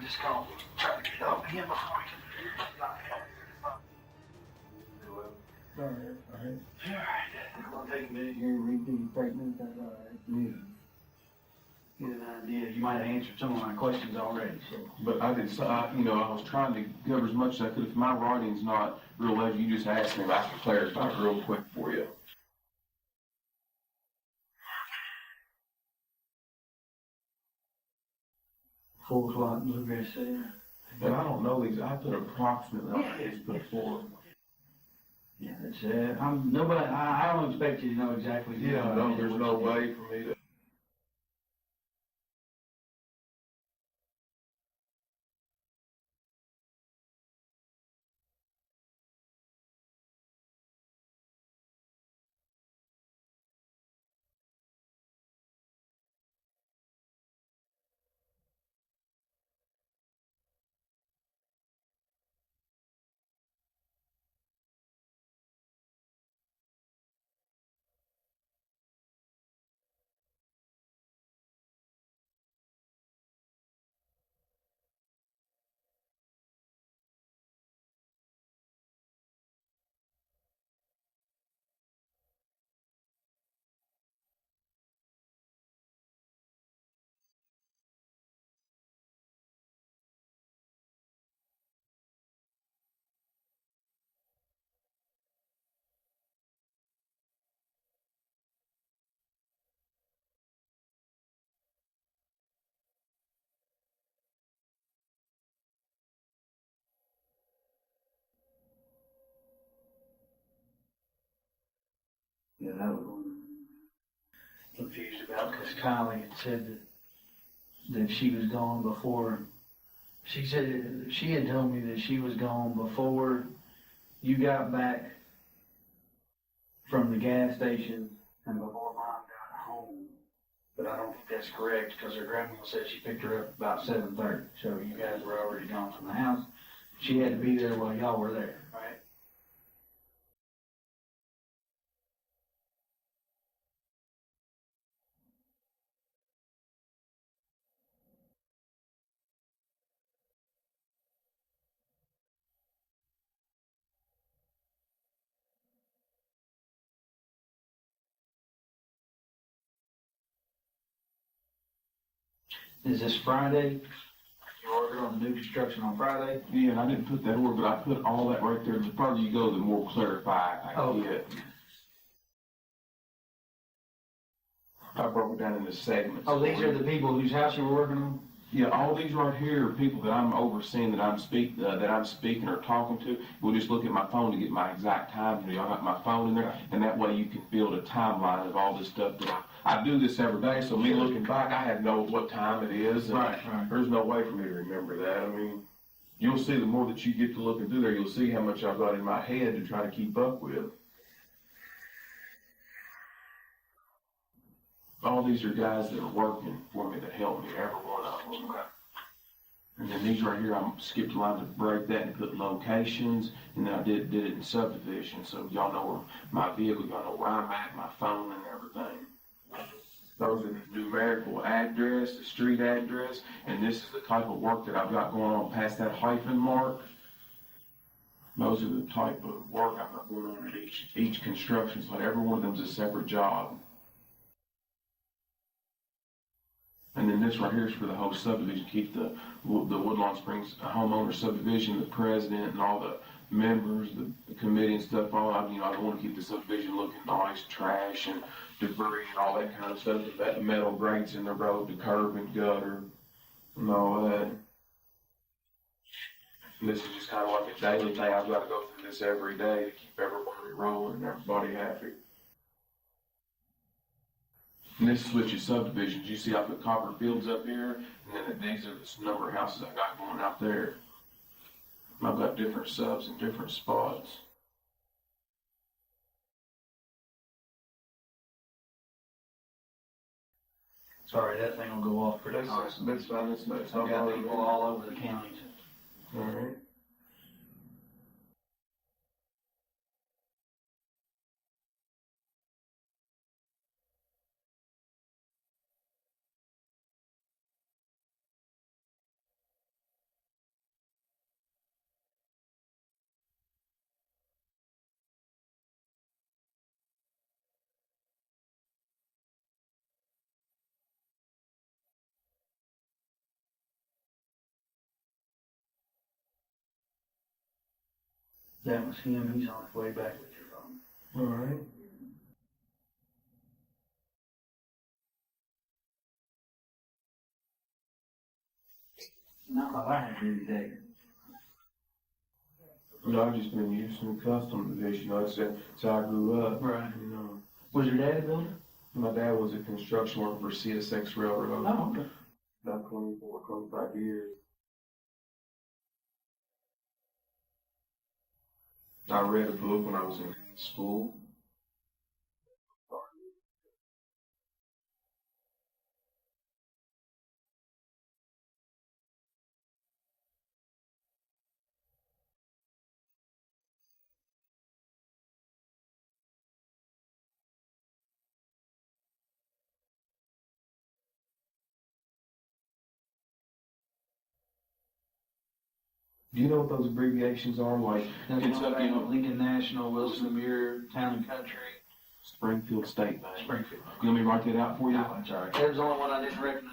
just called me. Trying to get up here before we can. All right. It's gonna take a minute here and read these statements. That's all right. Yeah. Get an idea. You might have answered some of my questions already. So. But I did, I was trying to cover as much as I could. If my writing's not real legible, you just ask me if I can clarify it real quick for you. Full slot bluegrass there. But I don't know these. I put approximately. I just put 4. Yeah, that's it. Nobody. I don't expect you to know exactly. Yeah, no, there's no way for me to. Yeah, that was one I'm confused about because Kylie had said that she was gone before. She said she had told me that she was gone before you got back from the gas station and before Mom got home. But I don't think that's correct because her grandma said she picked her up about 7:30. So you guys were already gone from the house. She had to be there while y'all were there, right? Is this Friday? You ordered on the new construction on Friday? Yeah, and I didn't put that order, but I put all that right there. The further you go, the more clarified I get. I broke it down into segments. Oh, these are the people whose house you were working on? Yeah, all these right here are people that I'm overseeing, that I'm speaking or talking to. We'll just look at my phone to get my exact time. I got my phone in there, and that way you can build a timeline of all this stuff. That I do this every day, so me looking back, I have know what time it is. And right. There's no way for me to remember that. I mean, you'll see the more that you get to looking through there, you'll see how much I've got in my head to try to keep up with. All these are guys that are working for me that help me, every one of them. Okay. And then these right here, I skipped a line to break that and put locations, and then I did it in subdivision, so y'all know where my vehicle, y'all know where I'm at, my phone and everything. Those are the numerical address, the street address, and this is the type of work that I've got going on past that hyphen mark. Those are the type of work I've got going on at each construction site. Every one of them is a separate job. And then this right here is for the whole subdivision, keep the Woodlawn Springs homeowner subdivision, the president and all the members, the committee and stuff, I want to keep the subdivision looking nice, trash and debris and all that kind of stuff, the metal grates in the road, the curb and gutter and all that. And this is just kind of like a daily thing. I've got to go through this every day to keep everybody rolling and everybody happy. And this switches subdivisions. You see I put Copper Fields up here, and then these are the number of houses I got going out there. I've got different subs in different spots. Sorry, that thing will go off pretty fast. That's fine. That's nice. I've got people all over the counties. All right. That was him. He's on his way back with your phone. All right. Not like I had to do today. No, I've just been used to the custom division. That's how I grew up. Right. You know, Was your dad a builder? my dad was a construction worker for CSX Railroad. Oh, okay. About 24, 25 years. I read a book when I was in school. Do you know what those abbreviations are? Like Kentucky, Lincoln National, Wilson Muir, Town and Country, Springfield State Bank. Springfield. You want me to write that out for you? No, that's all right. That was the only one I didn't recognize.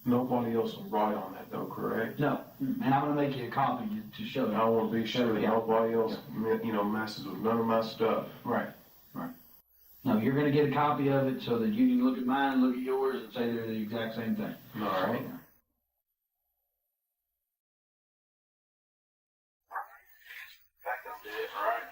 Nobody else will write on that though, correct? No, and I'm gonna make you a copy to show I you. want to be sure that Yeah. nobody else, messes with none of my stuff. Right, right. No, you're gonna get a copy of it so that you can look at mine, look at yours, and say they're the exact same thing. All right. Back up to it, all right.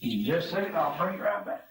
You just a second, I'll bring it right back.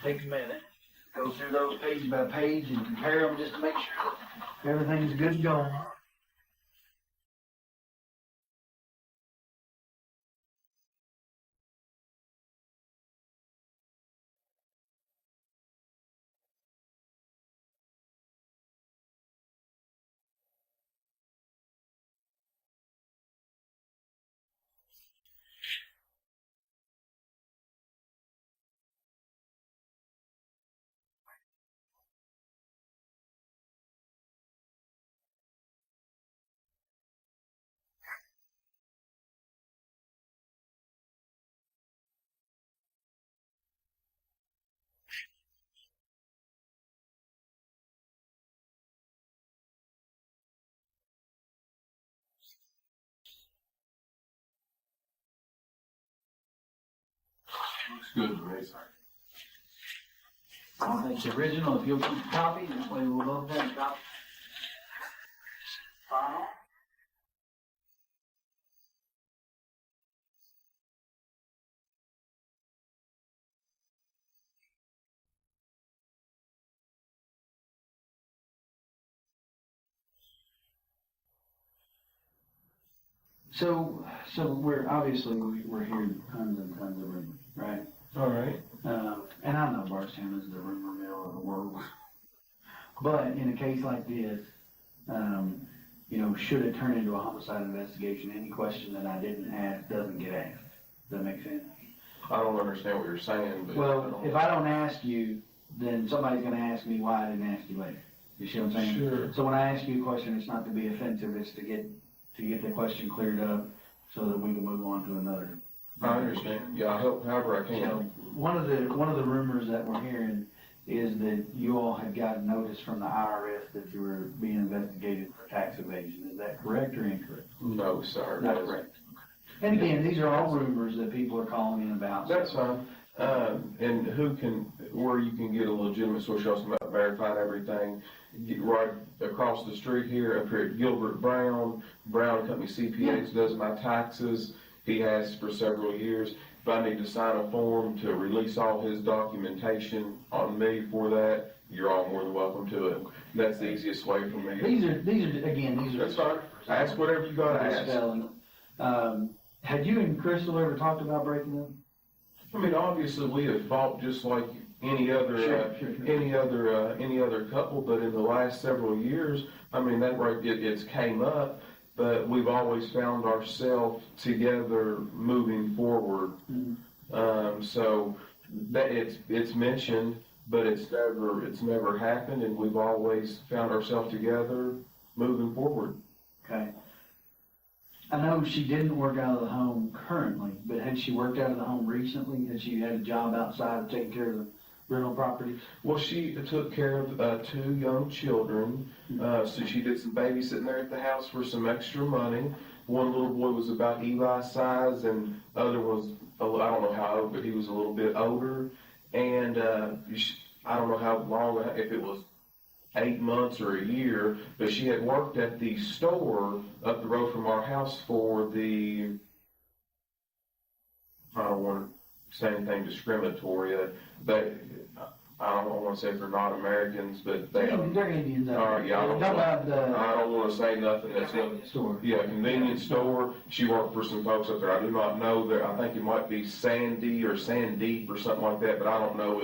take a minute, go through those page by page and compare them just to make sure that everything's good to go. Looks good to me. I think the original, if you'll keep a copy, this way we'll both have a copy. File. So we're obviously we're hearing tons and tons of rumors, right? All right. And I know Bardstown is the rumor mill of the world, but in a case like this, should it turn into a homicide investigation, any question that I didn't ask doesn't get asked. Does that make sense? I don't understand what you're saying, but. Well, if I don't ask you, then somebody's gonna ask me why I didn't ask you later. You see what I'm saying? Sure. So when I ask you a question, it's not to be offensive, it's to get the question cleared up so that we can move on to another. I understand. Yeah, I help however I So can. one of the rumors that we're hearing is that you all had gotten notice from the IRS that you were being investigated for tax evasion. Is that correct or incorrect? No, sir. Not correct. And again, these are all rumors that people are calling in about. That's fine. And where you can get a legitimate source, you also about verifying everything. Get right across the street here, up here at Gilbert Brown Company CPAs does my taxes. He has for several years. If I need to sign a form to release all his documentation on me for that, you're all more than welcome to it. That's the easiest way for me. These are. That's fine. Ask whatever you gotta ask. Had you and Crystal ever talked about breaking up? I mean, obviously, we have fought just like any other any other couple, but in the last several years, I mean, it's came up, but we've always found ourselves together moving forward. Mm-hmm. So that it's mentioned, but it's never happened, and we've always found ourselves together moving forward. Okay. I know she didn't work out of the home currently, but had she worked out of the home recently? Had she had a job outside of taking care of the rental property? Well, she took care of 2 young children, so she did some babysitting there at the house for some extra money. One little boy was about Eli's size, and the other was, I don't know how old, but he was a little bit older. And I don't know how long, if it was 8 months or a year, but she had worked at the store up the road from our house for the, I don't want to say anything discriminatory, I don't want to say they're not Americans, but they're Indians. yeah, I don't want to say nothing that's convenience store. Yeah, convenience store. She worked for some folks up there. I do not know that. I think it might be Sandy or Sandeep or something like that, but I don't know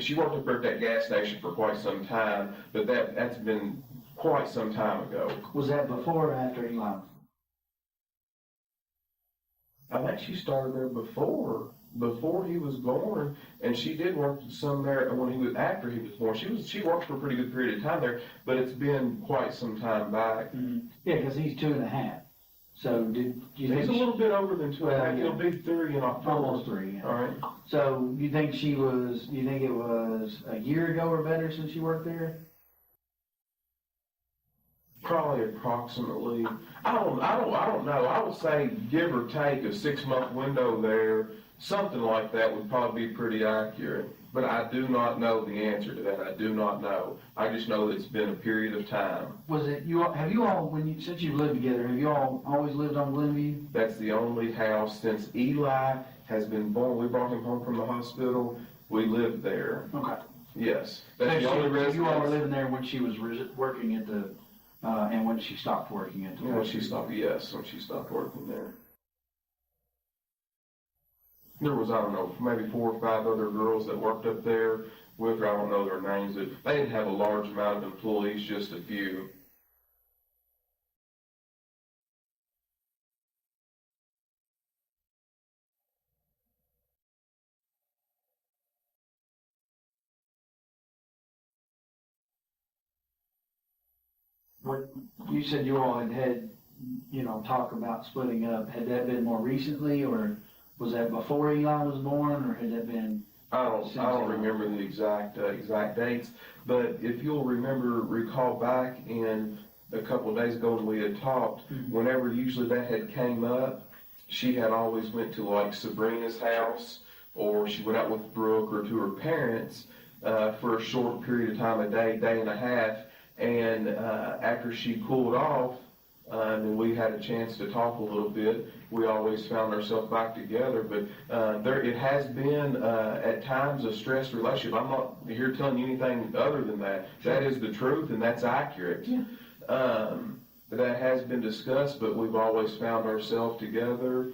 she worked up there at that gas station for quite some time, but that's been quite some time ago. Was that before or after Eli? I think she started there before he was born, and she did work some there after he was born. She worked for a pretty good period of time there, but it's been quite some time back. Mm-hmm. Yeah, because he's 2.5. So did you think he's a little bit over than 2.5? He'll be 3 in October. Almost 3. Yeah. All right. So you think it was a year ago or better since she worked there? Probably approximately. I don't know. I would say give or take a 6-month window there. Something like that would probably be pretty accurate. But I do not know the answer to that. I do not know. I just know that it's been a period of time. Was it have you all since you've lived together, have you all always lived on Glenview? That's the only house since Eli has been born. We brought him home from the hospital. We lived there, Okay. yes. So That's the only you all were residence. living there when she was working at the, and when she stopped working at the. When she stopped, yes, when she stopped working there. There was, I don't know, maybe 4 or 5 other girls that worked up there with her. I don't know their names. They didn't have a large amount of employees, just a few. What, you said you all had, talk about splitting up. Had that been more recently, or was that before Eli was born, or had that been? I don't remember the exact dates, but if you'll recall back in a couple of days ago when we had talked, whenever usually that had came up, she had always went to like Sabrina's house, or she went out with Brook or to her parents for a short period of time, a day and a half, and after she cooled off, and we had a chance to talk a little bit, we always found ourselves back together. But it has been at times a stressed relationship. I'm not here telling you anything other than that. That is the truth, and that's accurate. Yeah. That has been discussed, but we've always found ourselves together.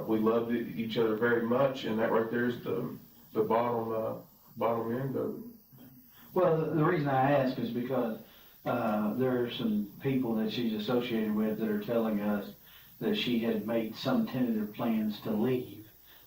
We loved each other very much, and that right there is the bottom end of it. Well, the reason I ask is because there are some people that she's associated with that are telling us that she had made some tentative plans to leave,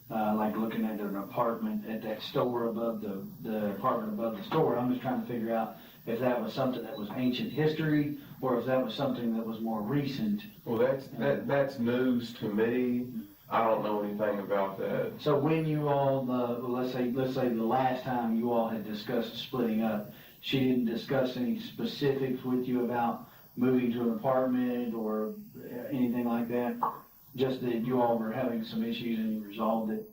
like looking at an apartment at that store above the apartment above the store. I'm just trying to figure out if that was something that was ancient history or if that was something that was more recent. Well, that's news to me. I don't know anything about that. So when you all, let's say the last time you all had discussed splitting up, she didn't discuss any specifics with you about moving to an apartment or anything like that? Just that you all were having some issues and you resolved it?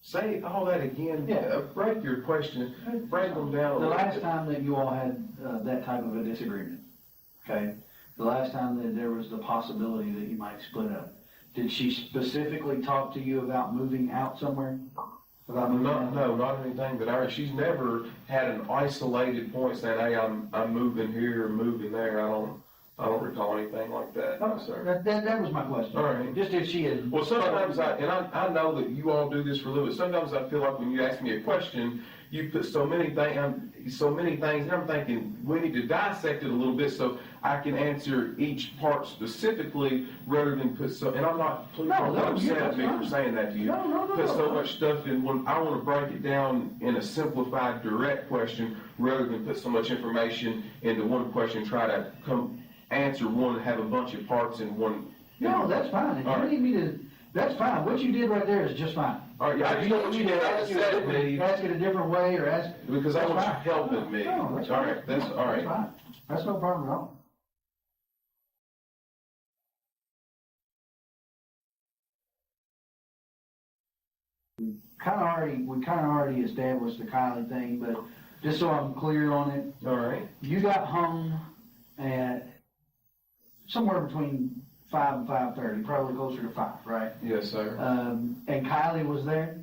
Say all that again. Yeah. Break your question. Break them down. The last time that you all had that type of a disagreement, okay? The last time that there was the possibility that you might split up, did she specifically talk to you about moving out somewhere? No, not anything that she's never had an isolated point saying, hey, I'm moving here or moving there. I don't recall anything like that. No, sir. That was my question. All right. Just if she had. Well, sometimes I know that you all do this for a living. Sometimes I feel like when you ask me a question, you put so many things, and I'm thinking we need to dissect it a little bit so I can answer each part specifically rather than put so. And I'm not. Please don't get upset at me for saying that to you. No. Put so much stuff in when I want to break it down in a simplified, direct question rather than put so much information into one question. Try to answer one and have a bunch of parts in one. No, that's fine. If you need me to, that's fine. What you did right there is just fine. All right, yeah, I just want you to ask it a different way or ask. Because I want you helping me. No, that's all fine. right, that's all right. That's fine. That's no problem at all. We kind of already established the Kylie thing, but just so I'm clear on it. All right. You got home at somewhere between 5 and 5:30, probably closer to 5, right? Yes, sir. And Kylie was there?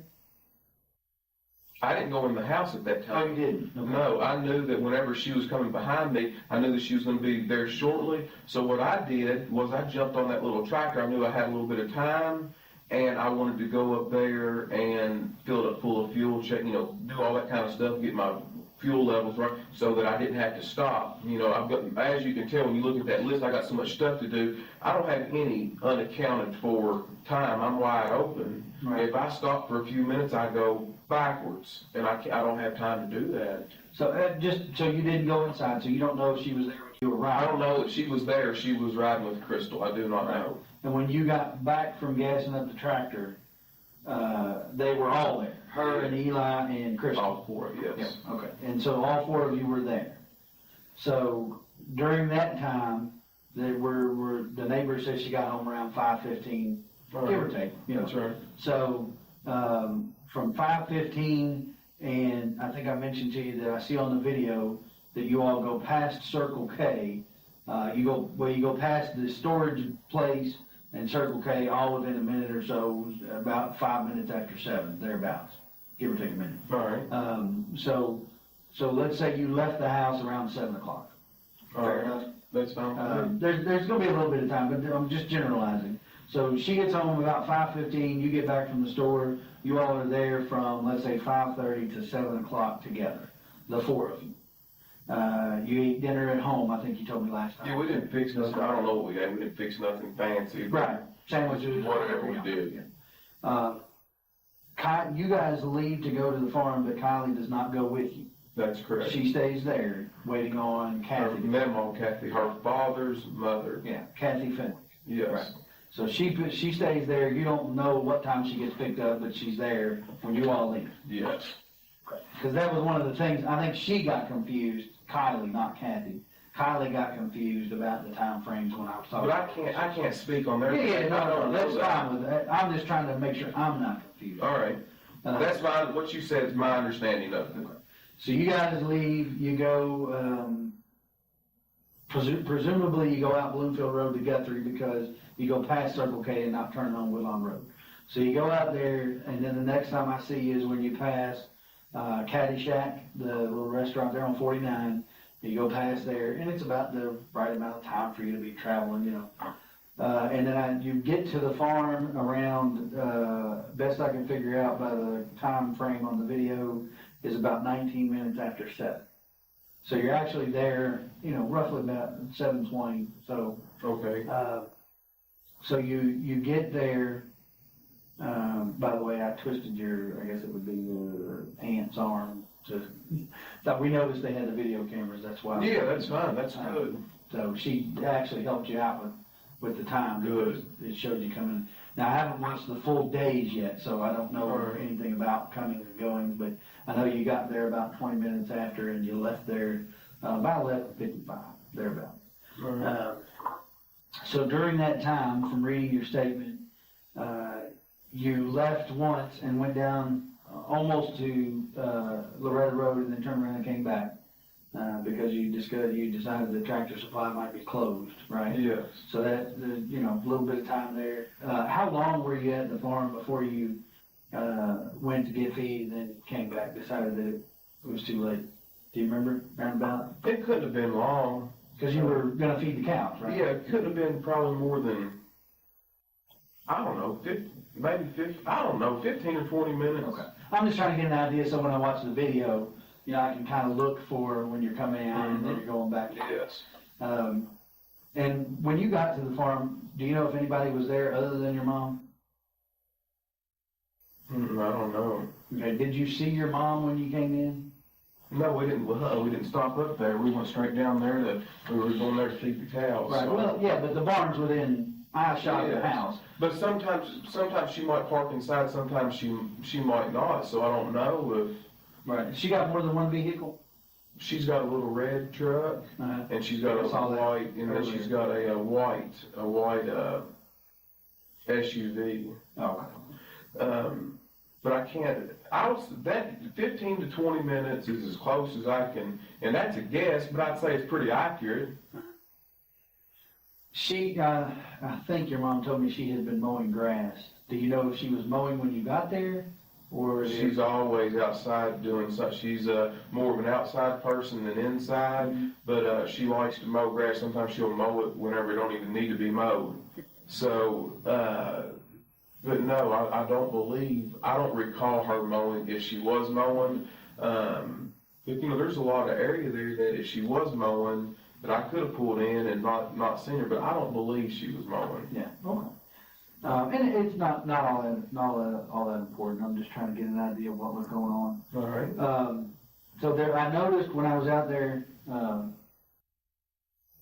I didn't go in the house at that time. Oh, you didn't? Okay. No, I knew that whenever she was coming behind me, I knew that she was going to be there shortly. So what I did was I jumped on that little tractor. I knew I had a little bit of time, and I wanted to go up there and fill it up full of fuel, check, do all that kind of stuff, get my fuel levels right, so that I didn't have to stop. I've got, as you can tell when you look at that list, I got so much stuff to do. I don't have any unaccounted for time. I'm wide open. Right. If I stop for a few minutes, I go backwards, and I don't have time to do that. So so you didn't go inside, so you don't know if she was there when you were riding? I don't know that she was there. She was riding with Crystal. I do not know. And when you got back from gassing up the tractor, they were all there. Her and Eli and Crystal. All 4, yes. Yeah, okay. And so all 4 of you were there. So during that time, the neighbor said she got home around 5:15, give or take. That's right. So from 5:15, and I think I mentioned to you that I see on the video that you all go past Circle K. You go past the storage place and Circle K all within a minute or so, about 5 minutes after 7, thereabouts. give or take a minute. All right. So let's say you left the house around 7 o'clock. Fair enough? That's fine. There's gonna be a little bit of time, but I'm just generalizing. So she gets home about 5:15, you get back from the store, you all are there from, let's say, 5:30 to 7 o'clock together, the four of you. You eat dinner at home, I think you told me last time. Yeah, we didn't fix nothing, I don't know what we ate, we didn't fix nothing fancy. Right, sandwiches. Whatever we did. You guys leave to go to the farm, but Kylie does not go with you. That's correct. She stays there, waiting on Kathy. Met on Kathy, her father's mother. Yeah, Kathy Fenwick. Yes. Right. So she stays there, you don't know what time she gets picked up, but she's there when you all leave. Yes. Because that was one of the things, I think she got confused, Kylie, not Kathy. Kylie got confused about the time frames when I was talking. But I can't speak on their. Yeah, no, that's fine with that. I'm just trying to make sure I'm not confused. All right. That's fine, what you said is my understanding of it. So you guys leave, you go, presumably you go out Bloomfield Road to Guthrie because you go past Circle K and not turn on Woodlawn Road. So you go out there, and then the next time I see you is when you pass Caddy Shack, the little restaurant there on 49. You go past there, and it's about the right amount of time for you to be traveling, you know. And then you get to the farm around, best I can figure out by the time frame on the video, is about 19 minutes after 7. So you're actually there, you know, roughly about 7:20. So Okay. so you get there. By the way, I twisted I guess it would be your aunt's arm. That we noticed they had the video cameras. That's why. Yeah, that's fine. That's good. So she actually helped you out with the time. Good. It showed you coming. Now I haven't watched the full days yet, so I don't know Right. anything about coming and going. But I know you got there about 20 minutes after, and you left there about 11:55, thereabout. Right. So during that time, from reading your statement, you left once and went down almost to Loretta Road and then turned around and came back because you decided the Tractor Supply might be closed, right? Yes. So that, you know, a little bit of time there. How long were you at the farm before you went to get feed and then came back, decided that it was too late? Do you remember, roundabout? It couldn't have been long. Because you were gonna feed the cows, right? Yeah, it couldn't have been probably more than, I don't know, 15 or 20 minutes. Okay. I'm just trying to get an idea, so when I watch the video, you know, I can kind of look for when you're coming out and then you're going back. Yes. And when you got to the farm, do you know if anybody was there other than your mom? I don't know. Okay. Did you see your mom when you came in? No, we didn't stop up there. We went straight down there we were going there to feed the cows. Right. So. Well, yeah, but the barn's within eyeshot of the house. But sometimes she might park inside, sometimes she might not, so I don't know if. Right. She got more than one vehicle? She's got a little red truck, and she's got a white, and then she's got a white SUV. Okay. But that 15 to 20 minutes is as close as I can, and that's a guess, but I'd say it's pretty accurate. I think your mom told me she had been mowing grass. Do you know if she was mowing when you got there? Or She's always outside doing something. She's more of an outside person than inside, but she likes to mow grass. Sometimes she'll mow it whenever it don't even need to be mowed. So, but no, I don't recall her mowing. If she was mowing, but you know, there's a lot of area there that if she was mowing, that I could have pulled in and not seen her, but I don't believe she was mowing. Yeah, okay. And it's not all that important. I'm just trying to get an idea of what was going on. All right. So there, I noticed when I was out there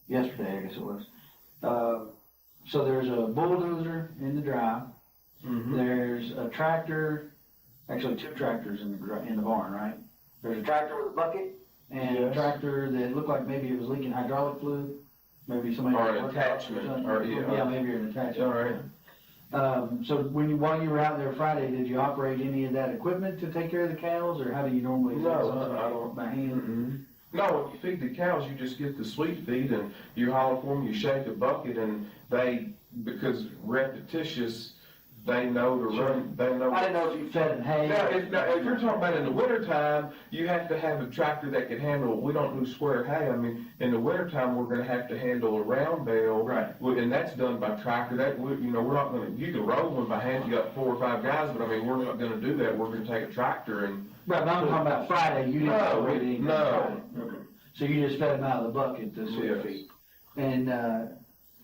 yesterday, I guess it was. So there's a bulldozer in the drive. Mm-hmm. There's a tractor, actually two tractors in the barn, right? There's a tractor with a bucket and a tractor that looked like maybe it was leaking hydraulic fluid. Maybe somebody. Or an attachment. Yeah, maybe an attachment. All right. So while you were out there Friday, did you operate any of that equipment to take care of the cows, or how do you normally? No, I don't. By hand. Mm-hmm. No, when you feed the cows, you just get the sweet feed and you holler for them. You shake a bucket, and they, because repetitious, they know to run, they know. I didn't know if you fed it hay. Now, if you're talking about in the wintertime, you have to have a tractor that can handle, we don't do square hay. I mean, in the wintertime, we're gonna have to handle a round bale. Right. And that's done by tractor. You know, we're not gonna, you can roll one by hand, you got 4 or 5 guys, but I mean, we're not gonna do that. We're gonna take a tractor and. Right, but I'm talking about Friday, you didn't No, feed anything no. Friday. Okay. So you just fed them out of the bucket, the sweet Yes. feed. And,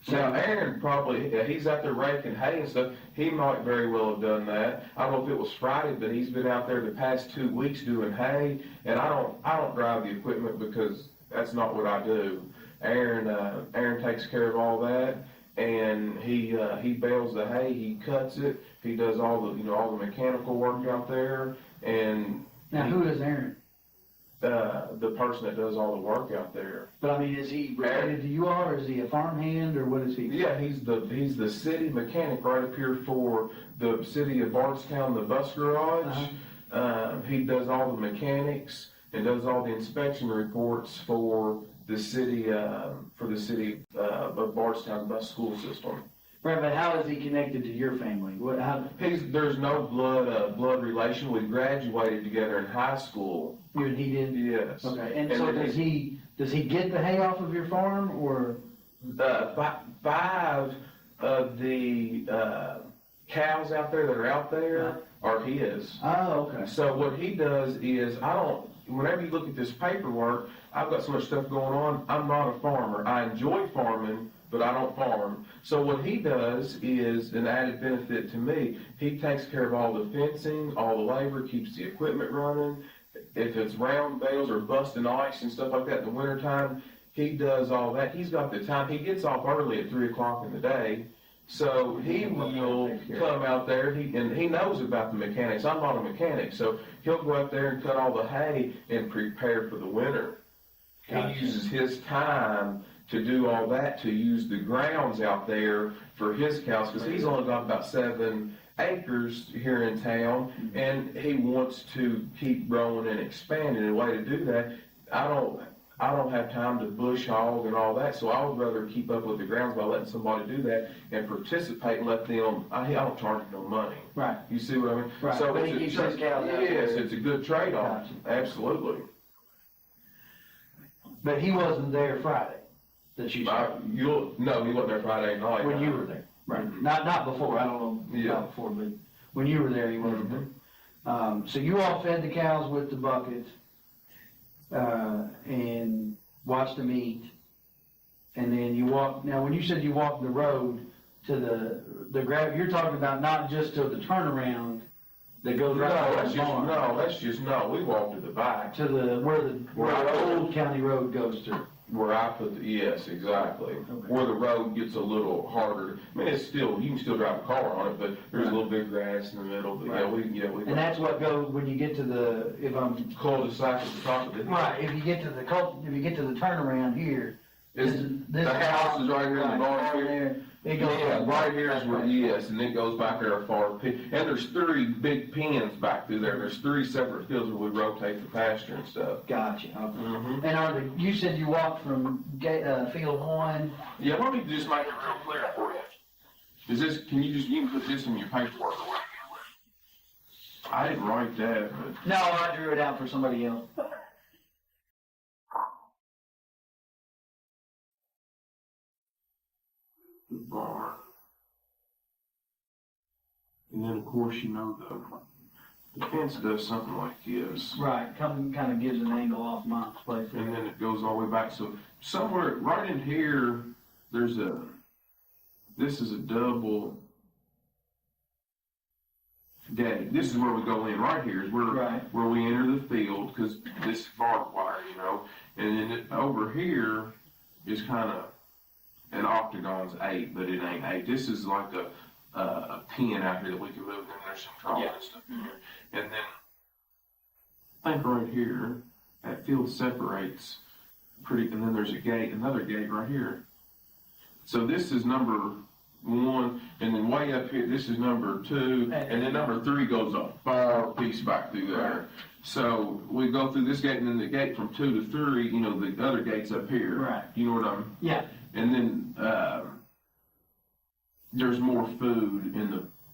Now, Aaron probably, he's out there raking hay and stuff, he might very well have done that. I don't know if it was Friday, but he's been out there the past 2 weeks doing hay, and I don't drive the equipment because that's not what I do. Aaron takes care of all that, and he bales the hay, he cuts it, he does all the mechanical work out there, and. now who is Aaron? The person that does all the work out there. But I mean, is he related to you all, or is he a farmhand, or what is he? Yeah, he's the city mechanic right up here for the city of Bardstown, the bus garage. He does all the mechanics and does all the inspection reports for the city of Bardstown bus school system. Right, but how is he connected to your family? There's no blood relation. We graduated together in high school. You and he did? Yes. Okay, and so does he get the hay off of your farm, or? 5 of the cows out there that are out there are his. Oh, okay. So what he does is, whenever you look at this paperwork, I've got so much stuff going on, I'm not a farmer. I enjoy farming, but I don't farm. So what he does is an added benefit to me. He takes care of all the fencing, all the labor, keeps the equipment running. If it's round bales or busting ice and stuff like that in the wintertime, he does all that. He's got the time. He gets off early at 3 o'clock in the day. So he will come out there, and he knows about the mechanics. I'm not a mechanic, so he'll go out there and cut all the hay and prepare for the winter. Gotcha. He uses his time to do all that, to use the grounds out there for his cows, because he's only got about 7 acres here in town, and he wants to keep growing and expanding. And a way to do that, I don't have time to bush hog and all that, so I would rather keep up with the grounds by letting somebody do that and participate and let them. I don't charge them no money. Right. You see what I mean? Right. So but he keeps his cows out yes, there. it's a good trade-off. Gotcha. Absolutely. But he wasn't there Friday. That you saw. No, he wasn't there Friday night. When you were there. Right. Not before. I don't know about before, but when you were there, he wasn't there. So you all fed the cows with the bucket, and watched them eat, and then you walked. Now, when you said you walked the road to the grab, you're talking about not just to the turnaround that goes right to the barn. We walked to the back. To where the old county road goes through. Where I put yes, exactly. Okay. Where the road gets a little harder. I mean, you can still drive a car on it, but there's a little bit of grass in the middle. But right. we. And that's what goes when you get to if I'm cul-de-sac at the top of it. Right. If you get to the turnaround here, this the house is right here in the barn here. It goes right here is where and it goes back there far. And there's 3 big pens back through there. There's 3 separate fields where we rotate the pasture and stuff. Gotcha. Okay. And you said you walked from field 1. Yeah, let me just make it real clear for you. You can put this in your paperwork. I didn't write that, but. No, I drew it out for somebody else. The barn. And then, of course, the fence does something like this. Right, kind of gives an angle off my place. And then it goes all the way back. So somewhere right in here, this is a double gate. This is where we go in. Right here is where we enter the field, because this is barbed wire, And then over here is kind of an octagon's 8, but it ain't 8. This is like a pin out here that we can move, and there's some trolley and stuff in here. And then I think right here, that field separates and then there's another gate right here. So this is number 1, and then way up here, this is number 2, and then number 3 goes a far piece back through there. Right. So we go through this gate, and then the gate from 2 to 3, the other gate's up here. Right. You know what I'm? Yeah. And then there's more food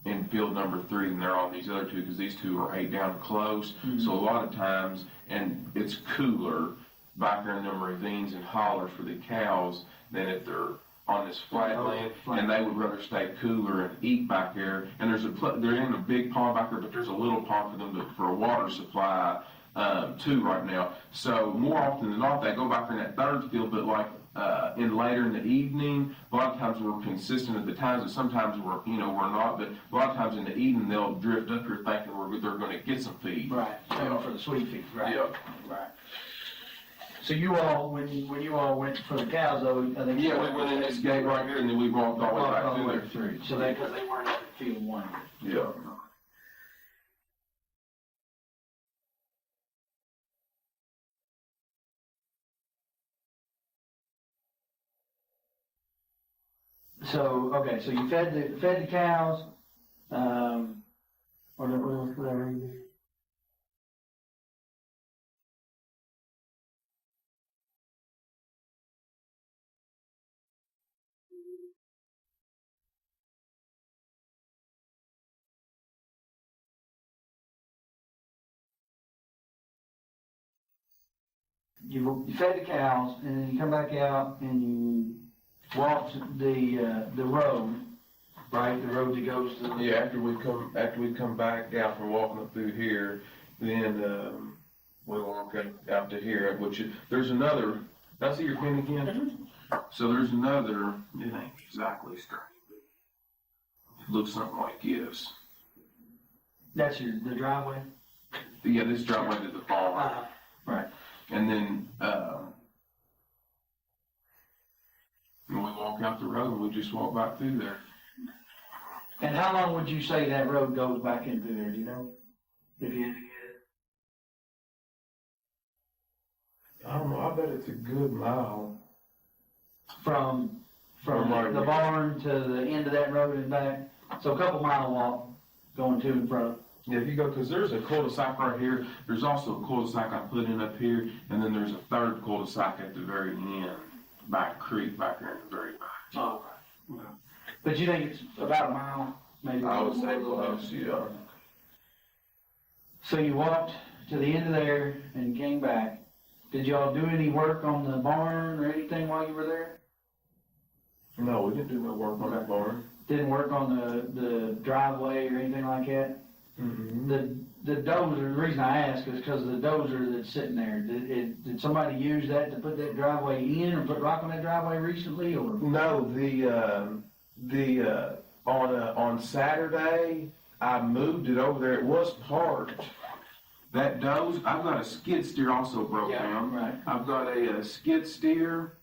in field number 3 than there are on these other two, because these two are 8 down close. Mm-hmm. So a lot of times, and it's cooler back there in them ravines and hollers for the cows than if they're on this flat land, and they would rather stay cooler and eat back there. And they're in a big pond back there, but there's a little pond for them for a water supply too right now. So more often than not, they go back there in that third field, but like in later in the evening, a lot of times we're consistent at the times, and sometimes we're not. But a lot of times in the evening, they'll drift up here thinking they're going to get some feed. Right. For the sweet feed. Right. Yeah. Right. So you all, when you all went for the cows, though, I think Yeah, we went in this gate right here, and then we walked all the way back through there. So because they weren't at field 1. Yeah. So okay, so you fed the cows, or whatever you did. You fed the cows, and then you come back out and you walked the road, right? The road that goes to Yeah, after we come back out from walking up through here, then we walk out to here, there's another. Did I see your pin again? So there's another. It ain't exactly straight, but it looks something like this. That's the driveway. Yeah, this driveway to the farm. Right. And then when we walk out the road, we just walk back through there. And how long would you say that road goes back into there? Do you know? If you had to get it. I don't know. I bet it's a good mile. From right the here. barn to the end of that road and back. So a couple mile walk going to and from. Yeah, if you go, because there's a cul-de-sac right here. There's also a cul-de-sac I put in up here, and then there's a third cul-de-sac at the very end, by a creek back there in the very back. Oh, right. But you think it's about a mile, maybe? I would say close, yeah. So you walked to the end of there and came back. Did y'all do any work on the barn or anything while you were there? No, we didn't do no work on that barn. Didn't work on the driveway or anything like that? Mm-hmm. The dozer, the reason I ask is because the dozer that's sitting there, did somebody use that to put that driveway in or put rock on that driveway recently, or? No, on Saturday, I moved it over there. It was parked. That dozer, I've got a skid steer also broke down. Right. I've got a skid steer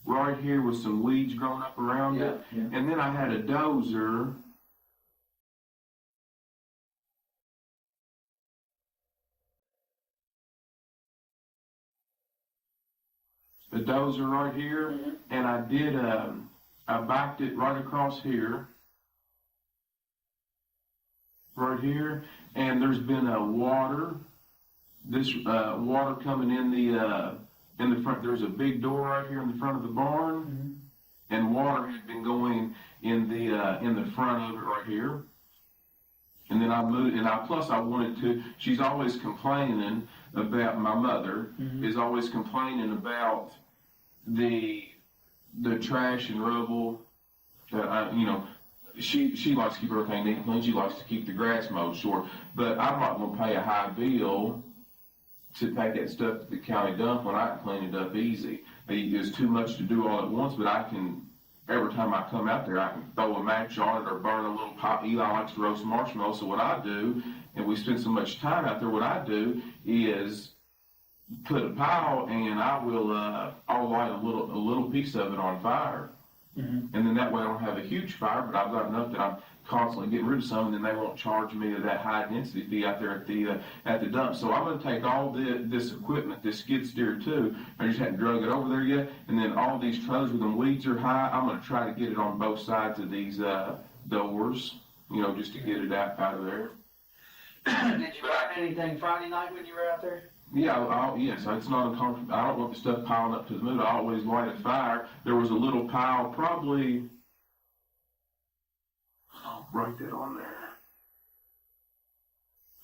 right here with some weeds growing up around it. Yeah. And then I had a dozer. The dozer right here, Mm-hmm. and I did, I backed it right across here, right here, and there's been a water coming in the front. There's a big door right here in the front of the barn, Mm-hmm. and water had been going in the front of it right here. And then I moved, and I wanted to. She's always complaining about, my mother is always complaining about the trash and rubble that she likes to keep everything neat and clean. She likes to keep the grass mowed short, but I'm not going to pay a high bill to take that stuff to the county dump when I can clean it up easy. It's too much to do all at once, but I can. Every time I come out there, I can throw a match on it or burn a little pop. Eli likes to roast marshmallows, so what I do, and we spend so much time out there, what I do is put a pile, and I'll light a little piece of it on fire. Mm-hmm. And then that way I don't have a huge fire, but I've got enough that I'm constantly getting rid of some, and then they won't charge me that high density fee out there at the dump. So I'm going to take all this equipment, this skid steer too. I just haven't drug it over there yet, and then all these trailers where the weeds are high, I'm going to try to get it on both sides of these doors, just to get it out of there. Did you find anything Friday night when you were out there? Yeah, yes, it's not uncomfortable. I don't want the stuff piling up to the moon. I always light a fire. There was a little pile, probably, write that on there.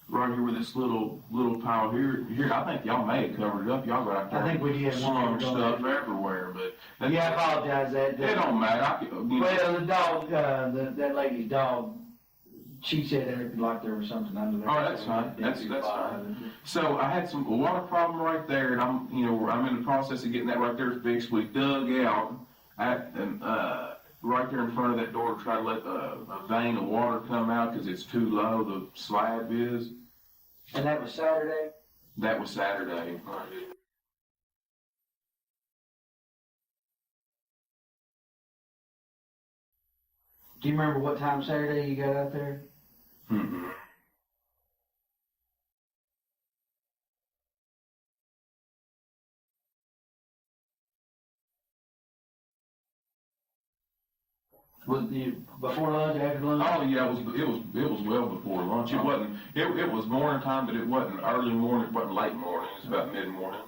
Right here with this little pile here, I think y'all may have covered it up. Y'all got out there. I think we did. Slung stuff everywhere, but Yeah, I apologize. It don't matter. Well, the dog, that lady's dog, she said it like there was something under there. Oh, that's fine. That's fine. So I had a water problem right there, and I'm in the process of getting that right there fixed. We dug out right there in front of that door to try to let a vein of water come out because it's too low. The slab is. And that was Saturday? That was Saturday. Do you remember what time Saturday you got out there? Mm-hmm. Was it before lunch, after lunch? Oh yeah, it was well before lunch. It wasn't. It was morning time, but it wasn't early morning. It wasn't late morning. It was about mid morning.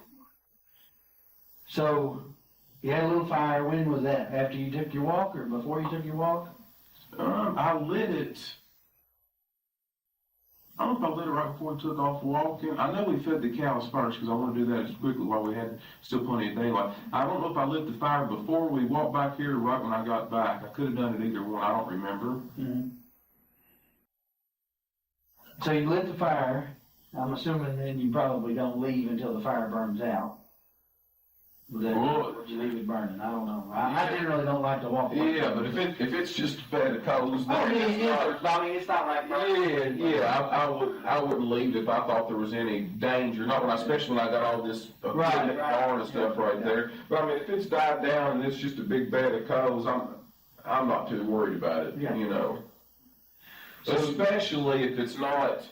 So you had a little fire. When was that? After you took your walk or before you took your walk? I lit it. I don't know if I lit it right before we took off walking. I know we fed the cows first because I want to do that as quickly while we had still plenty of daylight. I don't know if I lit the fire before we walked back here or right when I got back. I could have done it either one. I don't remember. Mm-hmm. So you lit the fire. I'm assuming then you probably don't leave until the fire burns out. Would you leave it burning? I don't know. I generally don't like to walk. Yeah, but if it's just a bed of coals, I mean, it's not like I wouldn't leave if I thought there was any danger. Not especially when I got all this equipment, bar and stuff right there. But I mean, if it's died down and it's just a big bed of coals, I'm not too worried about it. Yeah. You know, so especially if it's not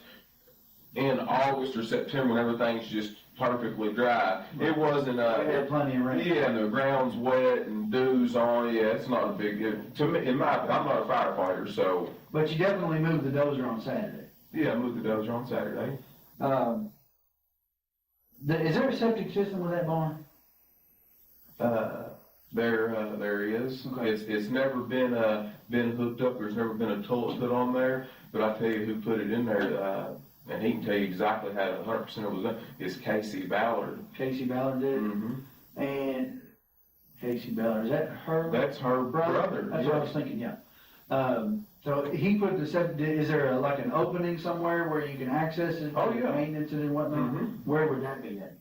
in August or September when everything's just perfectly dry. It wasn't. We had plenty of rain. Yeah, and the ground's wet and dew's on it. Yeah, it's not a big. To me, I'm not a firefighter, so. But you definitely moved the dozer on Saturday. Yeah, I moved the dozer on Saturday. Is there a septic system with that barn? There is. Okay. It's never been hooked up. There's never been a toilet put on there. But I tell you who put it in there. And he can tell you exactly how 100% it was done. It's Casey Ballard. Casey Ballard did it? Mm-hmm. And Casey Ballard, is that her? That's her brother. That's what I was thinking, yeah. So he put the septic, is there like an opening somewhere where you can access it? Oh, yeah. Maintenance it and whatnot? Mm-hmm. Where would that be at?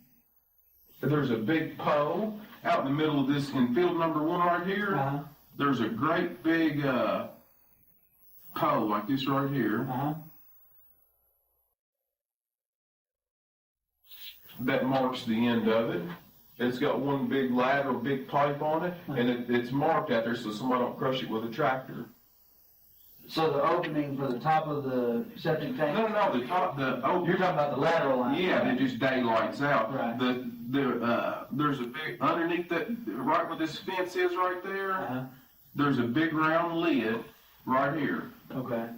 There's a big pole out in the middle of this, in field number 1 right here. Uh-huh. There's a great big pole like this right here. Uh-huh. That marks the end of it. It's got one big ladder, big pipe on it, and it's marked out there so somebody don't crush it with a tractor. So the opening for the top of the septic tank? No, the top, You're talking about the lateral line? Yeah, it just daylights out. Right. There's a big, underneath that, right where this fence is right there, Uh-huh. there's a big round lid right here. Okay.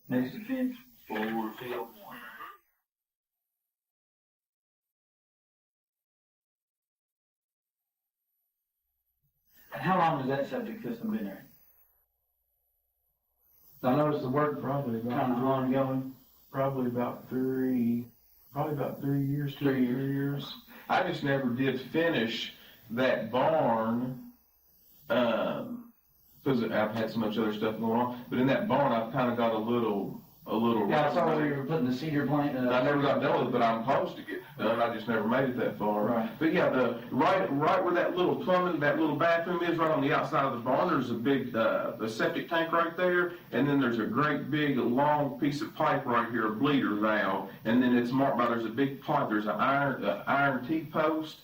Next to fence, forward field. And how long has that septic system been there? I noticed the work Probably kind about of ongoing. probably about 3 years, 3 years. I just never did finish that barn, because I've had so much other stuff going on. But in that barn, I've kind of got a little. Yeah, I saw where you were putting the cedar plant. I never got done with it, but I'm supposed to get done. I just never made it that far. Right. But yeah, right where that little plumbing, that little bathroom is, right on the outside of the barn, there's a big a septic tank right there, and then there's a great big long piece of pipe right here, a bleeder valve, and then it's marked by there's a big pipe. There's an iron T-post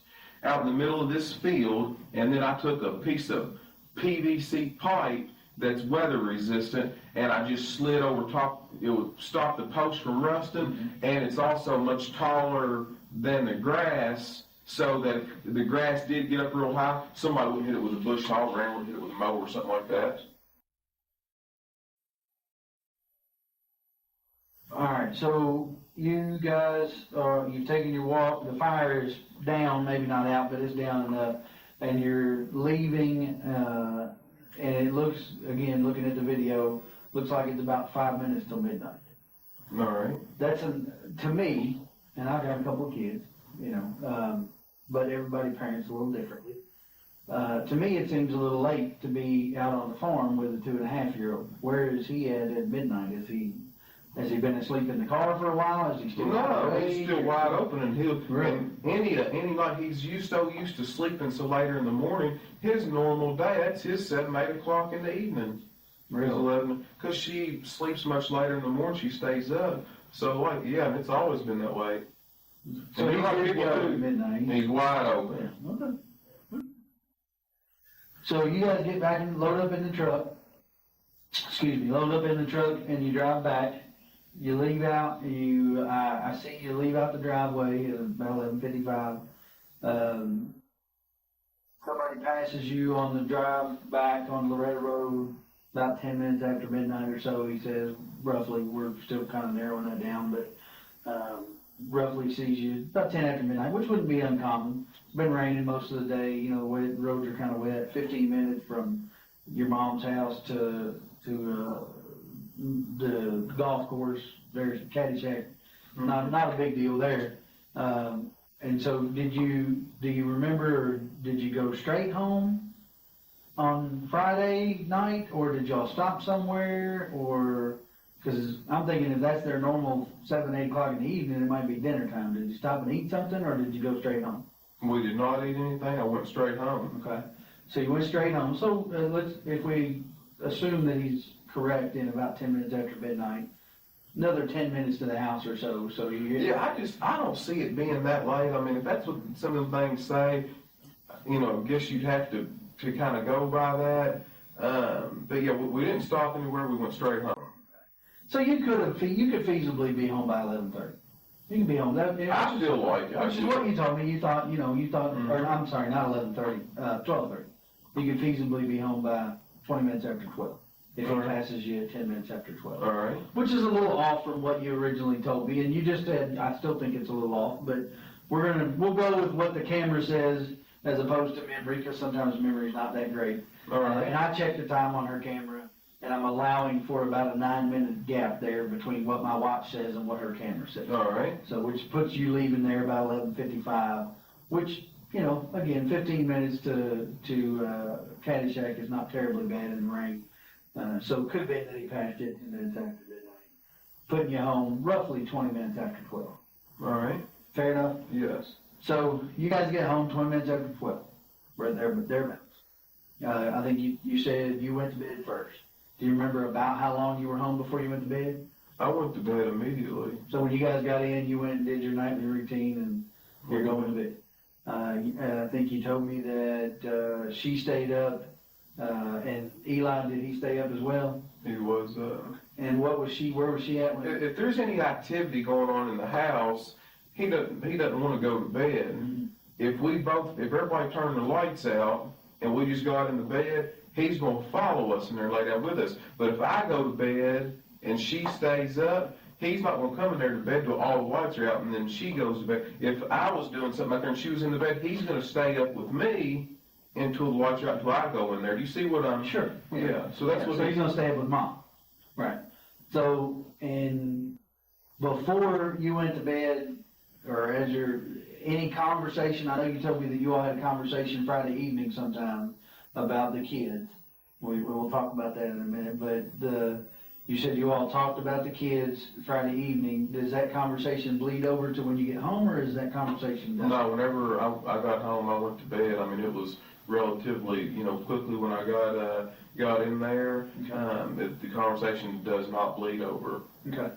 out in the middle of this field, and then I took a piece of PVC pipe that's weather resistant, and I just slid over top. It would stop the post from rusting, and it's also much taller than the grass, so that if the grass did get up real high, somebody would hit it with a bush hog, or would hit it with a mower or something like that. All right, so you guys, you've taken your walk. The fire is down, maybe not out, but it's down enough. and you're leaving, and it looks, again, looking at the video, looks like it's about 5 minutes till midnight. All right. That's, to me, and I've got a couple of kids, you know, but everybody parents a little differently. To me, it seems a little late to be out on the farm with a 2.5-year-old. Where is he at midnight? Has he been asleep in the car for a while? Is he still He's still wide open, and Really? and any night he's so used to sleeping so later in the morning. His normal day, that's his 7, 8 o'clock in the evening. Really? 11, because she sleeps much later in the morning. She stays up. So like, yeah, it's always been that way. So And he's like usually people up do. at midnight. He's wide open. Yeah, okay. So you guys get back and load up in the truck. Load up in the truck and you drive back. You leave out. I see you leave out the driveway at about 11:55. Somebody passes you on the drive back on Loretta Road about 10 minutes after midnight or so. He says roughly. We're still kind of narrowing that down, but roughly sees you about 10 after midnight, which wouldn't be uncommon. It's been raining most of the day. You know, the roads are kind of wet. 15 minutes from your mom's house to the golf course. There's Caddyshack. Not a big deal there. And so do you remember, or did you go straight home on Friday night, or did y'all stop somewhere, or, because I'm thinking if that's their normal 7, 8 o'clock in the evening, it might be dinner time. Did you stop and eat something, or did you go straight home? We did not eat anything. I went straight home. Okay. So you went straight home. So if we assume that he's correct in about 10 minutes after midnight, another 10 minutes to the house or so. So Yeah, I don't see it being that late. I mean, if that's what some of the things say, you know, I guess you'd have to kind of go by that. But yeah, we didn't stop anywhere. We went straight home. So you could feasibly be home by 11:30. You can be home. I still like it. Which is what you told me. You thought, Mm-hmm. or I'm sorry, not 11:30, 12:30. You could feasibly be home by 20 minutes after 12. If he passes you at 10 minutes after 12. All right. Which is a little off from what you originally told me, and you just said, I still think it's a little off, but we'll go with what the camera says as opposed to memory, because sometimes memory's not that great. All right. And I checked the time on her camera, and I'm allowing for about a 9-minute gap there between what my watch says and what her camera says. All right. So, which puts you leaving there about 11:55, which, again, 15 minutes to Caddyshack is not terribly bad in the rain. So it could be that he passed it and then it's after midnight, putting you home roughly 20 minutes after 12. All right. Fair enough? Yes. So you guys get home 20 minutes after 12. Right thereabouts. I think you said you went to bed first. Do you remember about how long you were home before you went to bed? I went to bed immediately. So when you guys got in, you went and did your nightly routine and you're going to bed. I think you told me that she stayed up, and Eli, did he stay up as well? He was. And where was she at? If there's any activity going on in the house, he doesn't want to go to bed. Mm-hmm. If everybody turned the lights out and we just got into bed, he's going to follow us in there and lay down with us. But if I go to bed and she stays up, he's not going to come in there to bed till all the lights are out and then she goes to bed. If I was doing something out there and she was in the bed, he's going to stay up with me until the lights are out until I go in there. Do you see what I'm... Sure. Yeah, so that's what So he's gonna stay up with Mom. Right. So, and before you went to bed, or any conversation, I know you told me that you all had a conversation Friday evening sometime about the kids. We'll talk about that in a minute, but you said you all talked about the kids Friday evening. Does that conversation bleed over to when you get home, or is that conversation done? No, whenever I got home, I went to bed. I mean, it was relatively, quickly when I got in there. The conversation does not bleed over. Okay.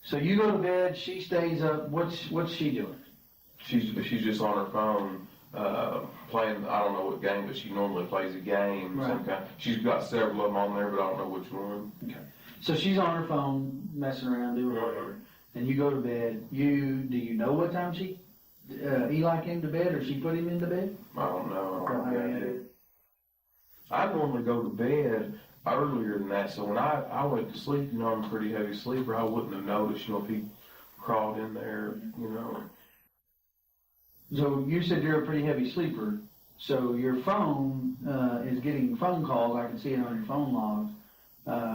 So you go to bed, she stays up. What's she doing? She's just on her phone playing. I don't know what game, but she normally plays a game. Right. Some kind. She's got several of them on there, but I don't know which one. Okay. So she's on her phone, messing around, doing whatever, and you go to bed. Do you know what time Eli came to bed, or she put him into bed? I don't know. Don't have any idea. I normally go to bed earlier than that, so when I went to sleep, I'm a pretty heavy sleeper. I wouldn't have noticed, if he crawled in there, So you said you're a pretty heavy sleeper. So your phone, is getting phone calls, I can see it on your phone logs,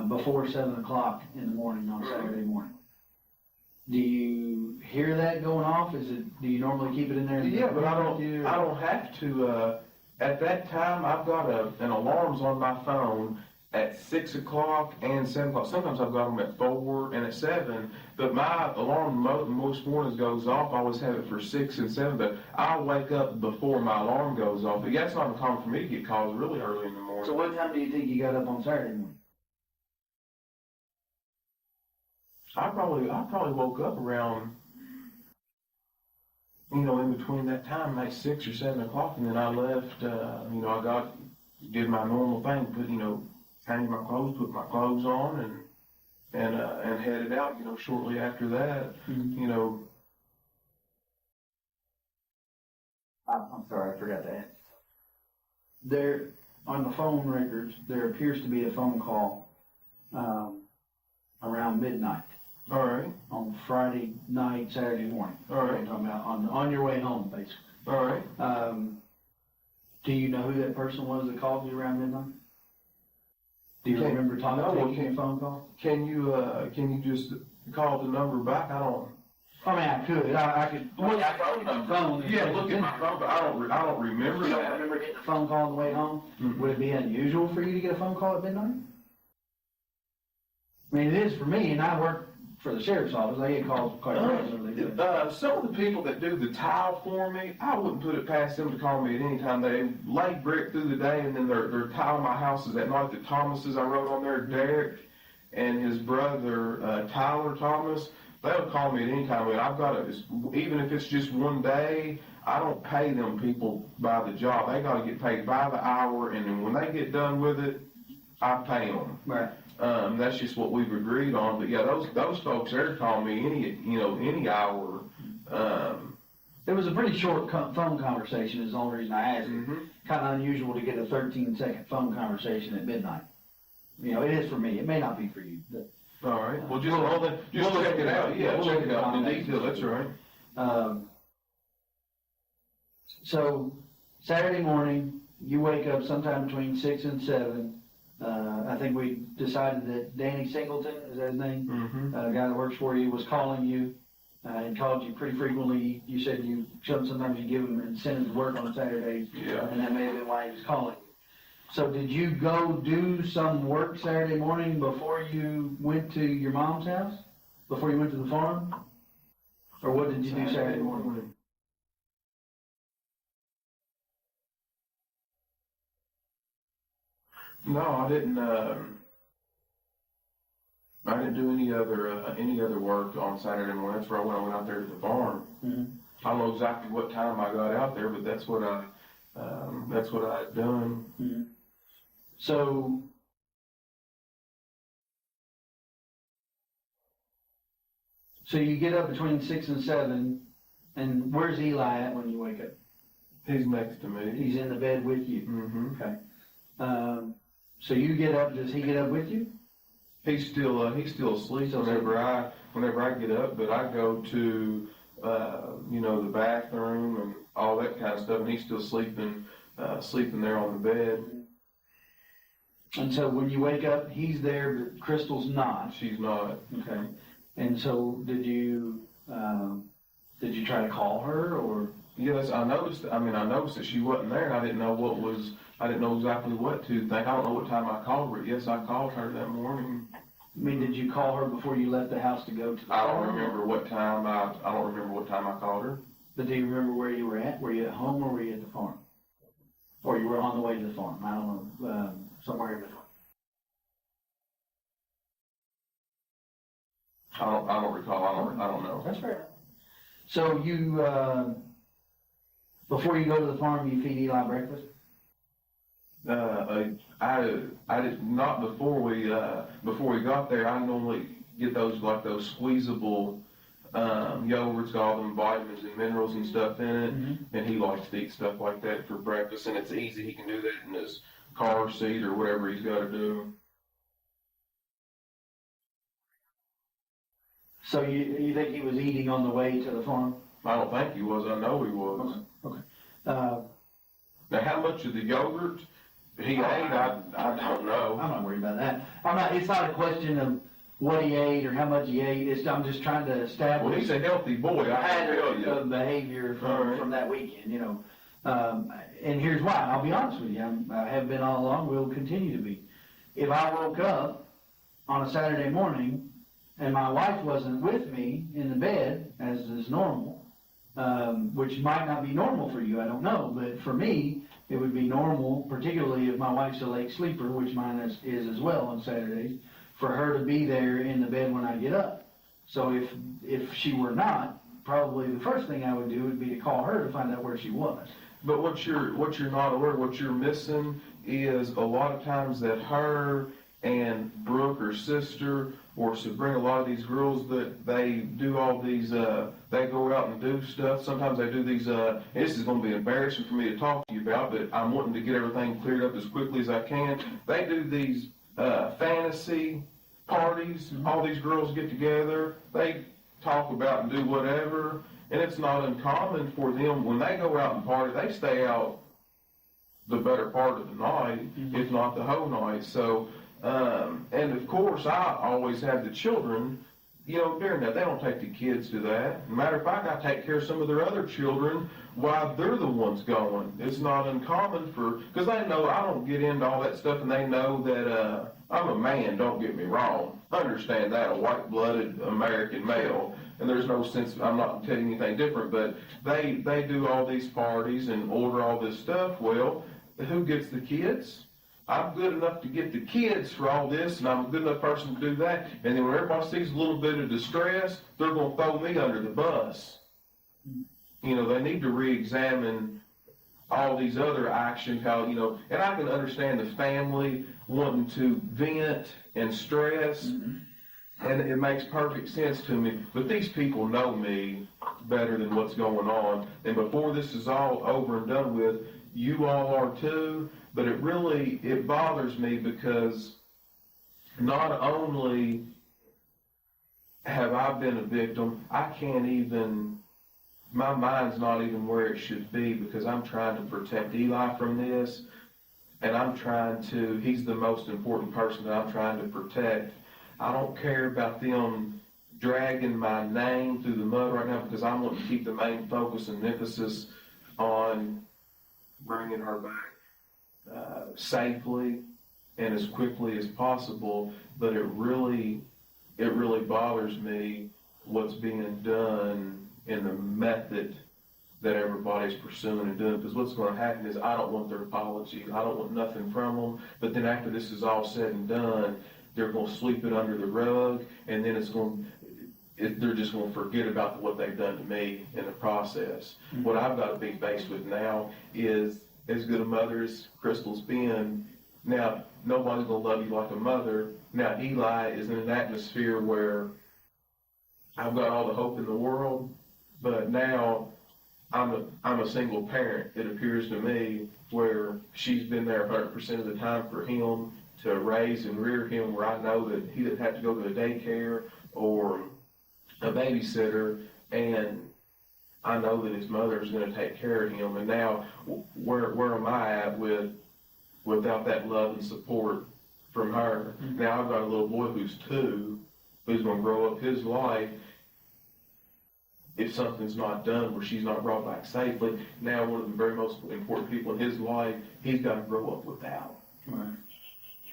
before 7 o'clock in the morning on Saturday morning. Do you hear that going off? Do you normally keep it in there? Yeah, but I don't have to, at that time, I've got an alarms on my phone at 6 o'clock and 7 o'clock. Sometimes I've got them at 4 and at 7, but my alarm most mornings goes off. I always have it for 6 and 7, but I'll wake up before my alarm goes off. But yeah, it's not uncommon for me to get calls really early in the morning. So what time do you think you got up on Saturday morning? I probably woke up around, in between that time, like 6 or 7 o'clock, and then I left, I did my normal thing, changed my clothes, put my clothes on, and headed out, shortly after that, I'm sorry, I forgot to ask. There, on the phone records, there appears to be a phone call, around midnight. All right. On Friday night, Saturday morning. All right. I'm talking about on your way home, basically. All right. Do you know who that person was that called you around midnight? Do you remember taking a phone call? Can you just call the number back? I don't. I mean, I could. I could. Well, I called you on the phone. Yeah, look at my phone, but I don't remember You that. don't remember getting a phone call on the way home? Mm-hmm. Would it be unusual for you to get a phone call at midnight? I mean, it is for me, and I work for the sheriff's office. I get calls quite regularly. Some of the people that do the tile for me, I wouldn't put it past them to call me at any time. They lay brick through the day, and then they're tiling my houses at night. The Thomases I wrote on there, Derek and his brother Tyler Thomas, they'll call me at any time. And I've got even if it's just one day, I don't pay them people by the job. They got to get paid by the hour, and then when they get done with it, I pay them. Right. That's just what we've agreed on. But yeah, those folks there call me any hour. It was a pretty short phone conversation is the only reason I asked. Mm-hmm. Kind of unusual to get a 13-second phone conversation at midnight. It is for me. It may not be for you. But, all right. Well, just check it out. Yeah, check it out in detail. That's right. So Saturday morning, you wake up sometime between 6 and 7. I think we decided that Danny Singleton, is that his name? Mm-hmm. A guy that works for you, was calling you and called you pretty frequently. You said sometimes you give him incentive to work on Saturdays. Yeah. And that may have been why he was calling you. So did you go do some work Saturday morning before you went to your mom's house? Before you went to the farm? Or what did you do Saturday morning? No, I didn't. I didn't do any other work on Saturday morning. That's where I went out there to the barn. Mm-hmm. I don't know exactly what time I got out there, but that's what I had done. Mm-hmm. So you get up between 6 and 7, and where's Eli at when you wake up? He's next to me. He's in the bed with you. Mm-hmm. Okay. So you get up. Does he get up with you? He's still asleep whenever I get up, but I go to the bathroom and all that kind of stuff, and he's still sleeping there on the bed. And so when you wake up, he's there, but Crystal's not. She's not. Okay. And so did you try to call her or? Yes, I noticed that she wasn't there, and I didn't know exactly what to think. I don't know what time I called her. Yes, I called her that morning. I mean, did you call her before you left the house to go to the I farm? don't remember what time I called her. But do you remember where you were at? Were you at home or were you at the farm? Or you were on the way to the farm? I don't know, somewhere in between. I don't recall. I don't know. That's fair. So you, before you go to the farm, you feed Eli breakfast? I did not before we got there. I normally get those squeezable yogurts, got all them vitamins and minerals and stuff in it, Mm-hmm. and he likes to eat stuff like that for breakfast, and it's easy. He can do that in his car seat or whatever he's got to do. So you think he was eating on the way to the farm? I don't think he was. I know he was. Okay. Now, how much of the yogurt he ate, I don't know. I'm not worried about that. It's not a question of what he ate or how much he ate. I'm just trying to Well, establish he's a healthy boy, I can tell pattern you. of behavior Alright. from that weekend, you know. And here's why, I'll be honest with you, I have been all along, will continue to be. If I woke up on a Saturday morning and my wife wasn't with me in the bed, as is normal, which might not be normal for you, I don't know, but for me, it would be normal, particularly if my wife's a late sleeper, which mine is as well on Saturdays, for her to be there in the bed when I get up. So if she were not, probably the first thing I would do would be to call her to find out where she was. But what you're not aware, what you're missing is a lot of times that her and Brook, her sister, or Sabrina, a lot of these girls that they do all these, they go out and do stuff. Sometimes they do these, and this is going to be embarrassing for me to talk to you about, but I'm wanting to get everything cleared up as quickly as I can. They do these fantasy parties. All these girls get together. They talk about and do whatever. And it's not uncommon for them, when they go out and party, they stay out the better part of the night, if not the whole night. So, and of course, I always have the children, you know, during that. They don't take the kids to that. Matter of fact, I take care of some of their other children while they're the ones going. It's not uncommon because they know I don't get into all that stuff, and they know that I'm a man, don't get me wrong. Understand that, a white-blooded American male. And there's no sense, I'm not telling you anything different, but they do all these parties and order all this stuff. Well, who gets the kids? I'm good enough to get the kids for all this, and I'm a good enough person to do that. And then when everybody sees a little bit of distress, they're going to throw me under the bus. You know, they need to re-examine all these other actions, how, you know, and I can understand the family wanting to vent and stress. And it makes perfect sense to me, but these people know me better than what's going on. And before this is all over and done with, you all are too, but it bothers me because not only have I been a victim, my mind's not even where it should be because I'm trying to protect Eli from this, and he's the most important person that I'm trying to protect. I don't care about them dragging my name through the mud right now because I want to keep the main focus and emphasis on bringing her back safely and as quickly as possible. But it really bothers me what's being done in the method that everybody's pursuing and doing, because what's going to happen is I don't want their apology. I don't want nothing from them. But then after this is all said and done, they're going to sweep it under the rug, and then they're just going to forget about what they've done to me in the process. What I've got to be faced with now is, as good a mother as Crystal's been, now nobody's going to love you like a mother. Now Eli is in an atmosphere where I've got all the hope in the world, but now I'm a single parent, it appears to me, where she's been there 100% of the time for him, to raise and rear him, where I know that he didn't have to go to a daycare or a babysitter, and I know that his mother is going to take care of him. And now, where am I at without that love and support from her? Now I've got a little boy who's 2, who's going to grow up his life. If something's not done where she's not brought back safely, now one of the very most important people in his life, he's got to grow up without. Right.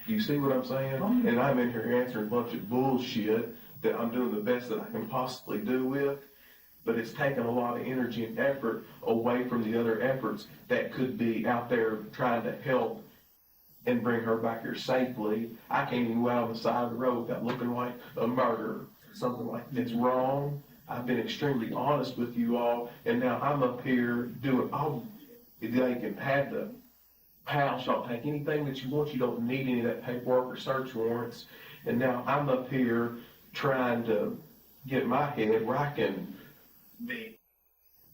Do you see what I'm saying? And I'm in here answering a bunch of bullshit that I'm doing the best that I can possibly do with, but it's taken a lot of energy and effort away from the other efforts that could be out there trying to help and bring her back here safely. I can't even go out on the side of the road without looking like a murderer, something like that's wrong. I've been extremely honest with you all, and now I'm up here doing all they can have the house. Don't take anything that you want. You don't need any of that paperwork or search warrants. And now I'm up here trying to get my head where I can be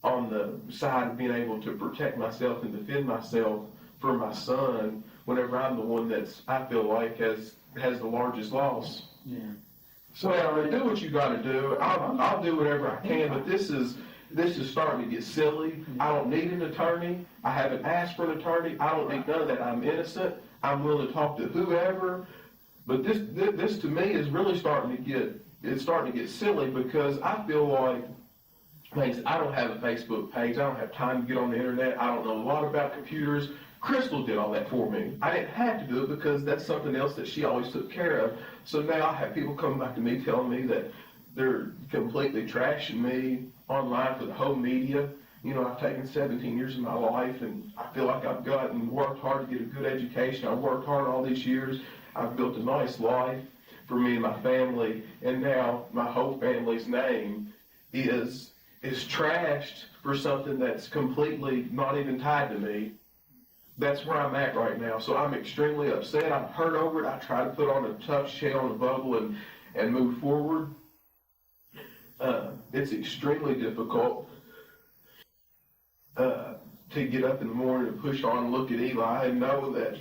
on the side of being able to protect myself and defend myself for my son whenever I'm the one I feel like has the largest loss. Yeah. So do what you got to do. I'll do whatever I can, but this is, this is starting to get silly. I don't need an attorney. I haven't asked for an attorney. I don't need none of that. I'm innocent. I'm willing to talk to whoever. But this to me is really starting to get silly, because I feel like, I don't have a Facebook page. I don't have time to get on the internet. I don't know a lot about computers. Crystal did all that for me. I didn't have to do it because that's something else that she always took care of. So now I have people coming back to me telling me that they're completely trashing me online for the whole media. You know, I've taken 17 years of my life, and I feel like I've worked hard to get a good education. I've worked hard all these years. I've built a nice life for me and my family, and now my whole family's name is trashed for something that's completely not even tied to me. That's where I'm at right now. So I'm extremely upset. I'm hurt over it. I try to put on a tough shell and a bubble and move forward. It's extremely difficult to get up in the morning and push on and look at Eli and know that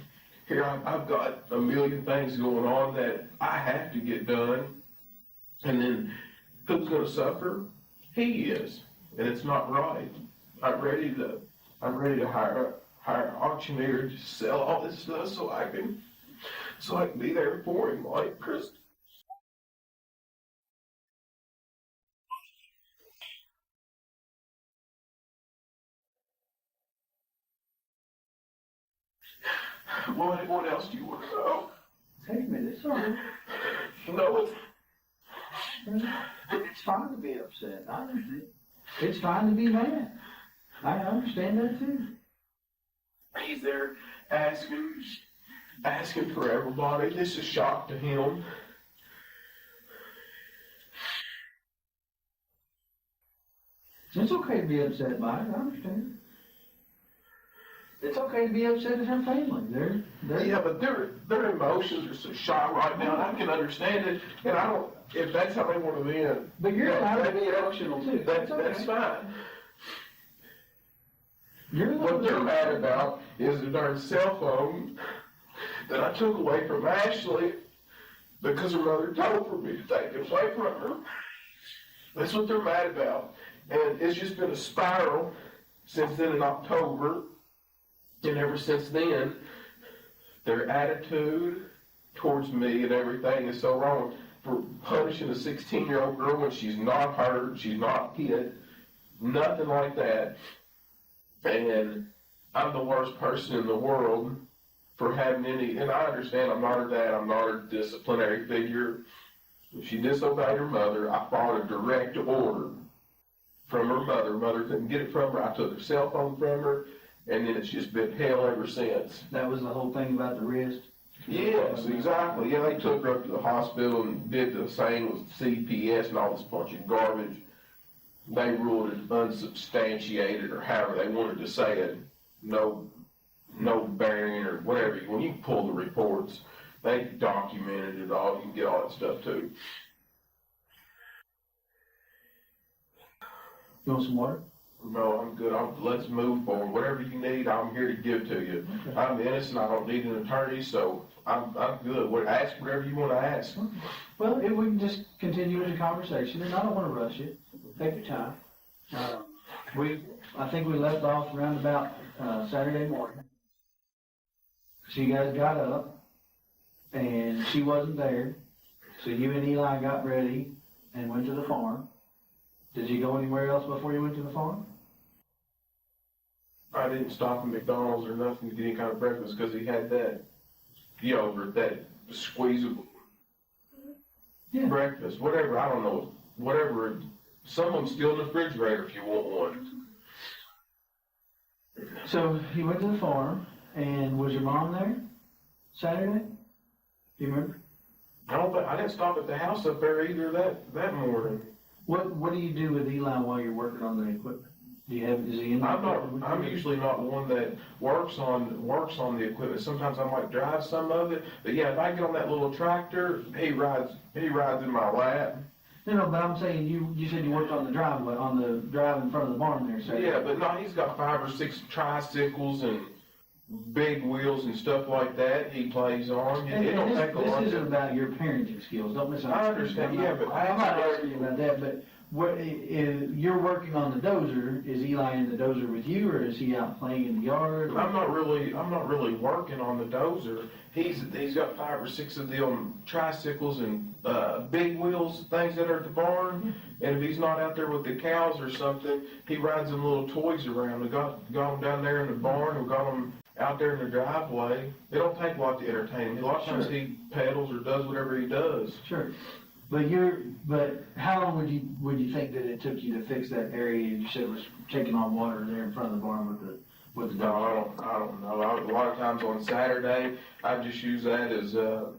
here I've got a million things going on that I have to get done. And then who's going to suffer? He is. And it's not right. I'm ready to hire an auctioneer to sell all this stuff so I can be there for him like Chris. What else do you want to know? Take a minute, it's all right. No, It's fine to be upset, I understand. It's fine to be mad. I understand that too. he's there asking for everybody. This is shock to him. It's okay to be upset by it, I understand. It's okay to be upset at her family. Yeah, but their emotions are so shot right now, and I can understand it, and I don't, if that's how they want to be in. But you're allowed to be emotional too. That's fine. What they're mad about is the darn cell phone that I took away from Ashley because her mother told for me to take it away from her. That's what they're mad about. And it's just been a spiral since then in October. And ever since then, their attitude towards me and everything is so wrong. For punishing a 16-year-old girl when she's not hurt, she's not hit, nothing like that. And I'm the worst person in the world for having any, and I understand I'm not her dad, I'm not her disciplinary figure. If she disobeyed her mother, I followed a direct order from her mother. Mother couldn't get it from her, I took her cell phone from her. And then it's just been hell ever since. That was the whole thing about the wrist? Yes, exactly. Yeah, they took her up to the hospital and did the same with CPS and all this bunch of garbage. They ruled it unsubstantiated, or however they wanted to say it. No bearing or whatever. When you pull the reports, they documented it all. You can get all that stuff too. You want some water? No, I'm good. Let's move forward. Whatever you need, I'm here to give to you. Okay. I'm innocent. I don't need an attorney, so I'm good. Ask whatever you want to ask. Okay. Well, if we can just continue the conversation, and I don't want to rush it. Take your time. I think we left off around about Saturday morning. So you guys got up, and she wasn't there. So you and Eli got ready and went to the farm. Did you go anywhere else before you went to the farm? I didn't stop at McDonald's or nothing to get any kind of breakfast because he had that yogurt, that squeezable breakfast, whatever, I don't know, whatever. Some of them still in the refrigerator if you want one. So you went to the farm, and was your mom there Saturday? Do you remember? I didn't stop at the house up there either that morning. What do you do with Eli while you're working on the equipment? Is he in the equipment? I'm usually not one that works on the equipment. Sometimes I might drive some of it. But yeah, if I get on that little tractor, he rides in my lap. No, but I'm saying you said you worked on the driveway, on the drive in front of the barn there, so. Yeah, but no, he's got 5 or 6 tricycles and big wheels and stuff like that he plays on. This isn't about your parenting skills, don't misunderstand. I understand, yeah, but I'm not asking you about that, but you're working on the dozer. Is Eli in the dozer with you, or is he out playing in the yard? I'm not really working on the dozer. He's got 5 or 6 of them tricycles and big wheels things that are at the barn. And if he's not out there with the cows or something, he rides them little toys around. We got them down there in the barn. We got them out there in the driveway. It don't take a lot to entertain him. A lot of times he pedals or does whatever he does. Sure. But how long would you think that it took you to fix that area you said was taking on water there in front of the barn with the No, I don't know. A lot of times on Saturday, I just use that as a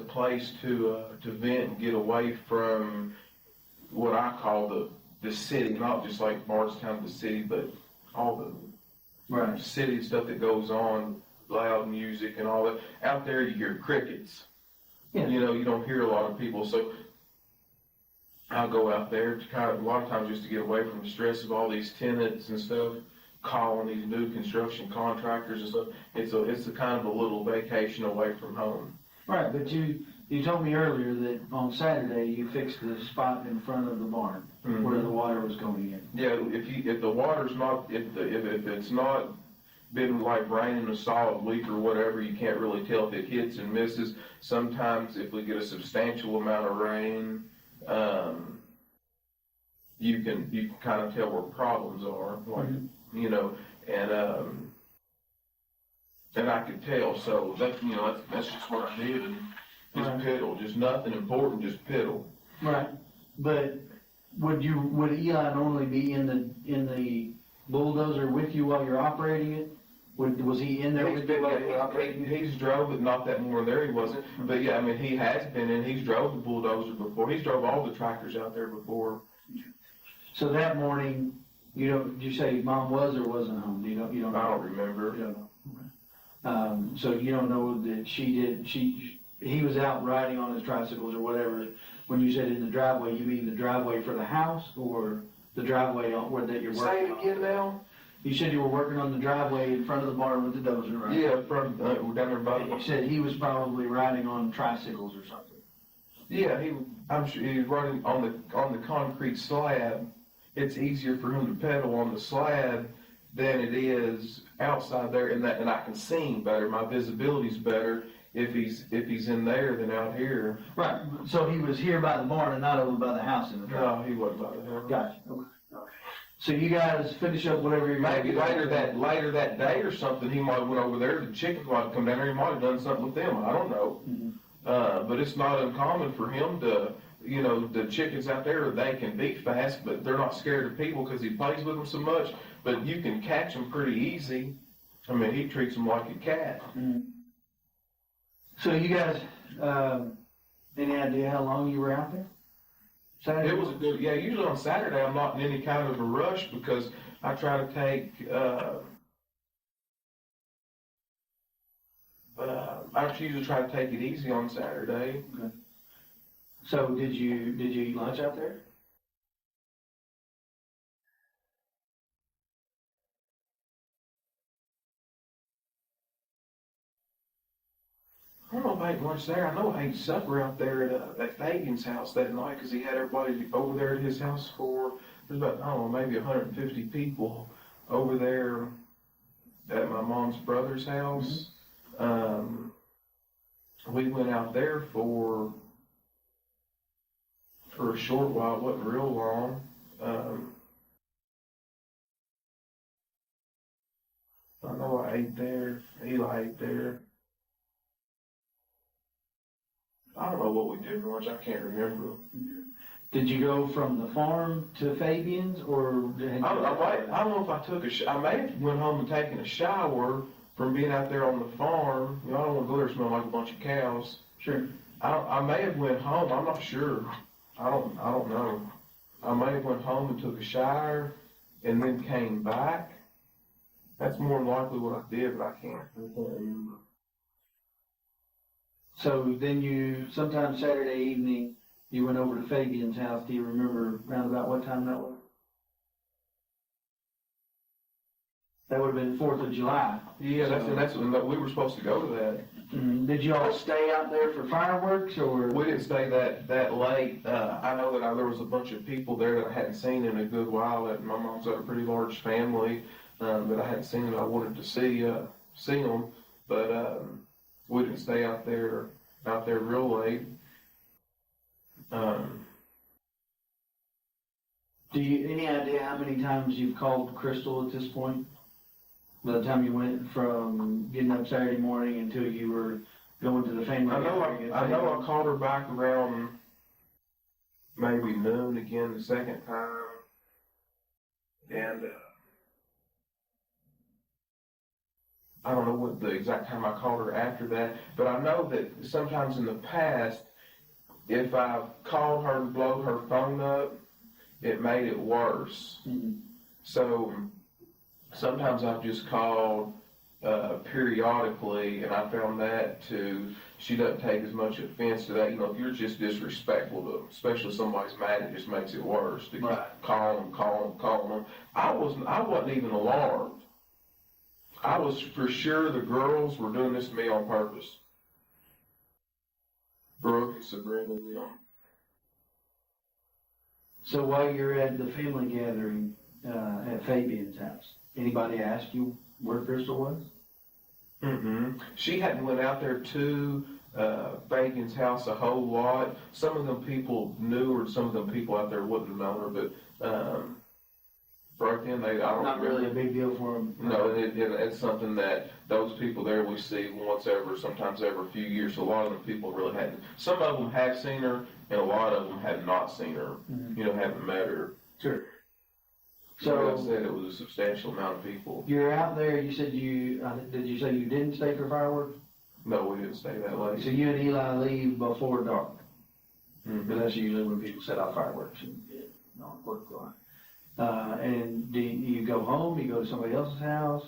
place to vent and get away from what I call the city, not just like Bardstown, the city, but all the city stuff that goes on, loud music and all that. Out there, you hear crickets. Yeah. You know, you don't hear a lot of people, so I'll go out there to kind of, a lot of times just to get away from the stress of all these tenants and stuff, calling these new construction contractors and stuff. It's a kind of a little vacation away from home. Right, but you told me earlier that on Saturday you fixed the spot in front of the barn where the water was going in. Yeah, if the water's not, if it's not been like raining a solid week or whatever, you can't really tell if it hits and misses. Sometimes if we get a substantial amount of rain, you can kind of tell where problems are, like, you know, and I could tell. So that's just what I did, and just piddle, just nothing important, just piddle. Right, but would Eli normally be in the bulldozer with you while you're operating it? Was he in there with you while you were operating? He's drove it, not that more there he wasn't, but yeah, I mean, he has been, and he's drove the bulldozer before. He's drove all the tractors out there before. So that morning, did you say Mom was or wasn't home? You don't know? I don't remember. You don't know. So you don't know that he was out riding on his tricycles or whatever. When you said in the driveway, you mean the driveway for the house or the driveway where that you're working on? Say it again now. You said you were working on the driveway in front of the barn with the dozer, right? Yeah, we're down there by the. You said he was probably riding on tricycles or something. Yeah, I'm sure he was running on the concrete slab. It's easier for him to pedal on the slab than it is outside there, and I can see him better. My visibility's better if he's in there than out here. Right. So he was here by the barn and not over by the house in the driveway. No, he wasn't by the house. Gotcha. Okay. So you guys finish up whatever you're maybe later that day or something. He might have went over there. The chickens might have come down there. He might have done something with them. I don't know. But it's not uncommon for him to, the chickens out there, they can be fast, but they're not scared of people because he plays with them so much. But you can catch them pretty easy. I mean, he treats them like a cat. So you guys, any idea how long you were out there? Saturday? It was a good, yeah, usually on Saturday I'm not in any kind of a rush because I try to take, I usually try to take it easy on Saturday. Okay. So did you eat lunch out there? I don't know if I ate lunch there. I know I ate supper out there at Fabian's house that night because he had everybody over there at his house there's about, I don't know, maybe 150 people over there at my mom's brother's house. We went out there for a short while. It wasn't real long. I know I ate there. Eli ate there. I don't know what we did for lunch. I can't remember. Did you go from the farm to Fabian's, or I don't know if I took I may have went home and taken a shower from being out there on the farm. I don't want to go there smelling like a bunch of cows. Sure. I may have went home. I'm not sure. I don't know. I may have went home and took a shower and then came back. That's more than likely what I did, but I can't remember. So then sometime Saturday evening, you went over to Fabian's house. Do you remember around about what time that was? That would have been 4th of July. Yeah, that's when we were supposed to go to that. Did you all stay out there for fireworks, or? We didn't stay that late. I know that there was a bunch of people there that I hadn't seen in a good while. That my mom's got a pretty large family that I hadn't seen, and I wanted to see them, but we didn't stay out there real late. Do you any idea how many times you've called Crystal at this point? By the time you went from getting up Saturday morning until you were going to the family gathering? I know I called her back around maybe noon again the second time, and I don't know what the exact time I called her after that, but I know that sometimes in the past, if I called her to blow her phone up, it made it worse. So sometimes I've just called periodically, and I found that she doesn't take as much offense to that. You know, if you're just disrespectful to them, especially somebody's mad, it just makes it worse to call them. I wasn't even alarmed. I was for sure the girls were doing this to me on purpose. Brook and Sabrina and them. So while you're at the family gathering at Fabian's house, anybody ask you where Crystal was? She hadn't went out there to Fabian's house a whole lot. Some of them people knew her, some of them people out there wouldn't have known her, but right then I don't Not remember. really a big deal for them. No, it's something that those people there we see once sometimes every few years. So a lot of them people really hadn't. Some of them have seen her, and a lot of them had not seen her. You know, haven't met her. Sure. So like I said, it was a substantial amount of people. You're out there. You said did you say you didn't stay for fireworks? No, we didn't stay that late. So you and Eli leave before dark. But that's usually when people set off fireworks and on 4th of July. And do you go home? You go to somebody else's house?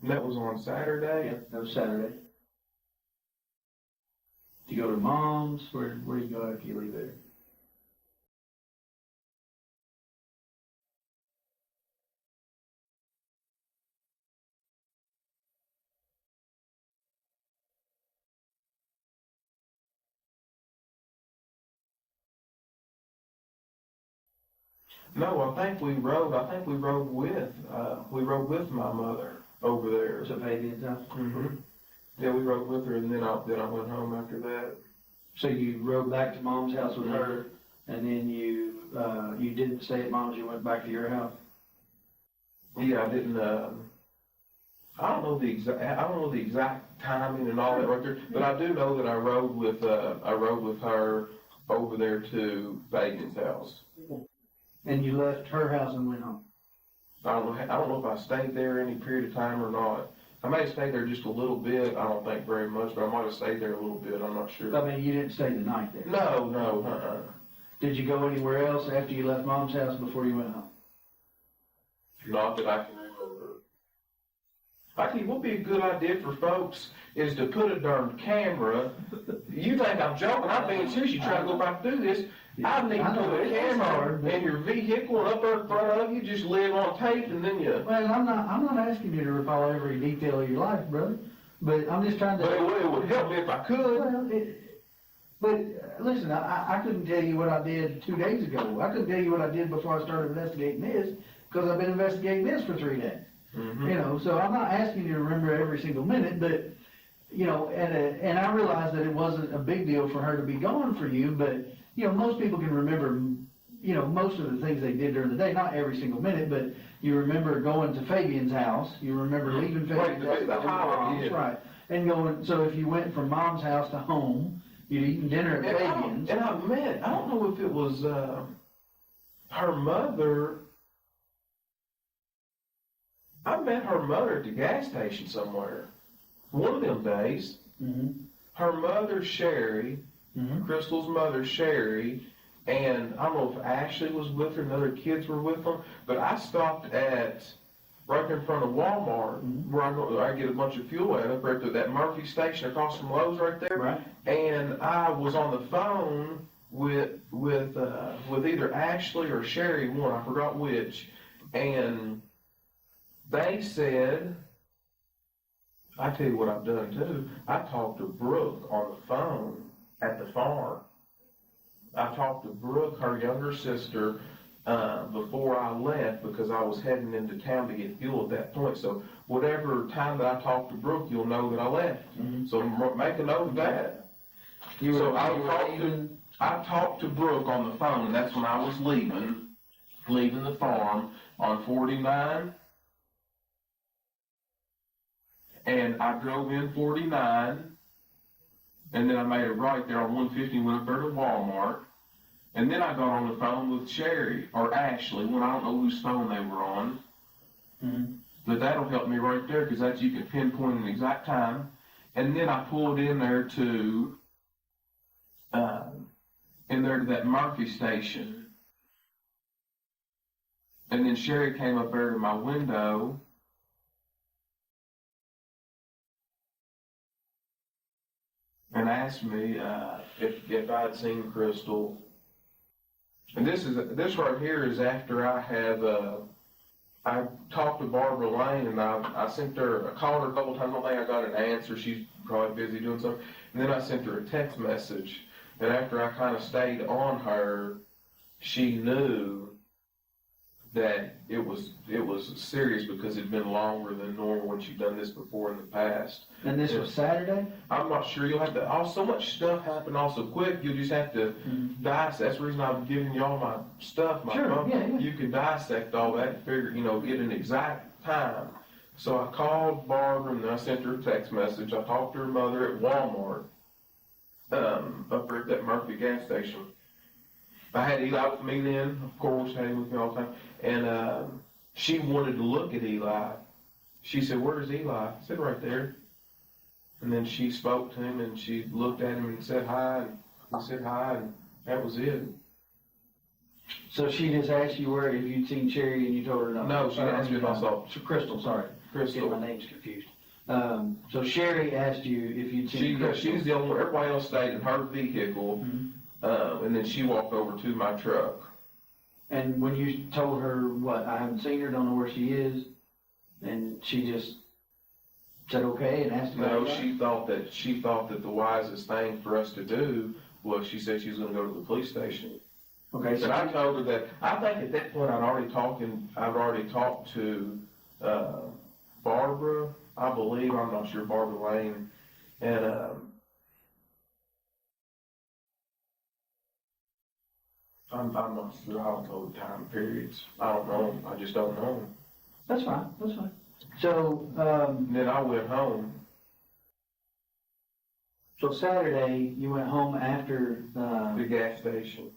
And that was on Saturday. Yep, that was Saturday. Do you go to mom's? Where do you go after you leave there? No, I think we rode with my mother over there. To Fabian's house? Yeah, we rode with her, and then I went home after that. So you rode back to mom's house with her, and then you didn't stay at mom's. You went back to your house. Yeah, I didn't. I don't know the exact timing and all that right there, but I do know that I rode with her over there to Fabian's house. And you left her house and went home. I don't know if I stayed there any period of time or not. I may have stayed there just a little bit. I don't think very much, but I might have stayed there a little bit. I'm not sure. I mean, you didn't stay the night there. No. Did you go anywhere else after you left mom's house before you went home? Not that I can remember. I think what would be a good idea for folks is to put a darn camera. You think I'm joking? I'm being serious. You try to go back through this. I need to put a camera in your vehicle and up there in front of you, just live on tape, and then you. Well, I'm not asking you to recall every detail of your life, brother. But I'm just trying to. But it would help me if I could. Well, but listen, I couldn't tell you what I did 2 days ago. I couldn't tell you what I did before I started investigating this, because I've been investigating this for 3 days. You know, so I'm not asking you to remember every single minute, but you know, and I realized that it wasn't a big deal for her to be gone for you, but you know, most people can remember, you know, most of the things they did during the day, not every single minute, but you remember going to Fabian's house, you remember leaving Fabian's house, the highway, right, and going. So if you went from mom's house to home, you'd eaten dinner at Fabian's. And I don't know if it was her mother. I met her mother at the gas station somewhere. One of them days. Her mother, Sherry, Crystal's mother, Sherry, and I don't know if Ashley was with her and other kids were with them, but I stopped at right in front of Walmart where I get a bunch of fuel at up right at that Murphy station across from Lowe's right there. Right. And I was on the phone with either Ashley or Sherry, one, I forgot which, and They said, I tell you what I've done too. I talked to Brook on the phone at the farm. I talked to Brook, her younger sister, before I left because I was heading into town to get fuel at that point. So whatever time that I talked to Brook, you'll know that I left. Mhm. So make a note of that. I talked to Brook on the phone, and that's when I was leaving the farm on 49. And I drove in 49, and then I made a right there on 150 and went up there to Walmart. And then I got on the phone with Sherry, or Ashley, when I don't know whose phone they were on. Mm-hmm. But that'll help me right there, because that's, you can pinpoint an exact time. And then I pulled in there to that Murphy station. And then Sherry came up there to my window. And asked me if I had seen Crystal. And this right here is after I have I talked to Barbara Lane, and I sent her, I called her a couple times. I don't think I got an answer. She's probably busy doing something. And then I sent her a text message. And after I kind of stayed on her, she knew that it was serious because it'd been longer than normal when she'd done this before in the past. And this was Saturday? I'm not sure. You'll have to. So much stuff happened also quick. You'll just have to dissect. That's the reason I'm giving you all my stuff. You can dissect all that and figure, get an exact time. So I called Barbara and then I sent her a text message. I talked to her mother at Walmart, up there at that Murphy gas station. I had Eli with me then, of course, had him with me all the time. And she wanted to look at Eli. She said, "Where's Eli?" I said, "Right there." And then she spoke to him and she looked at him and said hi, and he said hi, and that was it. So she just asked you if you'd seen Sherry, and you told her no? No, she asked me if I saw Crystal, sorry. Crystal. My name's confused. So Sherry asked you if you'd seen Crystal. She's the only one. Everybody else stayed in her vehicle, and then she walked over to my truck. And when you told her, I haven't seen her, don't know where she is, and she just said okay and asked about No, she thought that the wisest thing for us to do was, she said she was going to go to the police station. Okay. So I told her that, I think at that point I'd already talked to Barbara, I believe, I'm not sure, Barbara Lane, and I'm not sure. I don't know the time periods. I don't know. I just don't know. That's fine. So, then I went home. So Saturday, you went home after The gas station.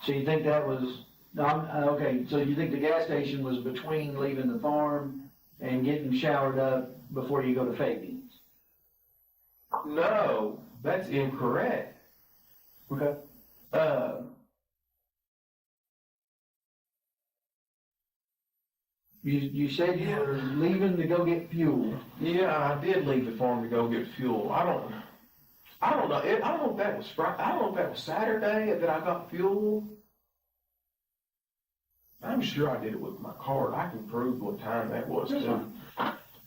So you think that was, okay, so you think the gas station was between leaving the farm and getting showered up before you go to Fabian's? No, that's incorrect. Okay. You said you were leaving to go get fuel. Yeah, I did leave the farm to go get fuel. I don't know. I don't know if that was Friday. I don't know if that was Saturday that I got fuel. I'm sure I did it with my card. I can prove what time that was too.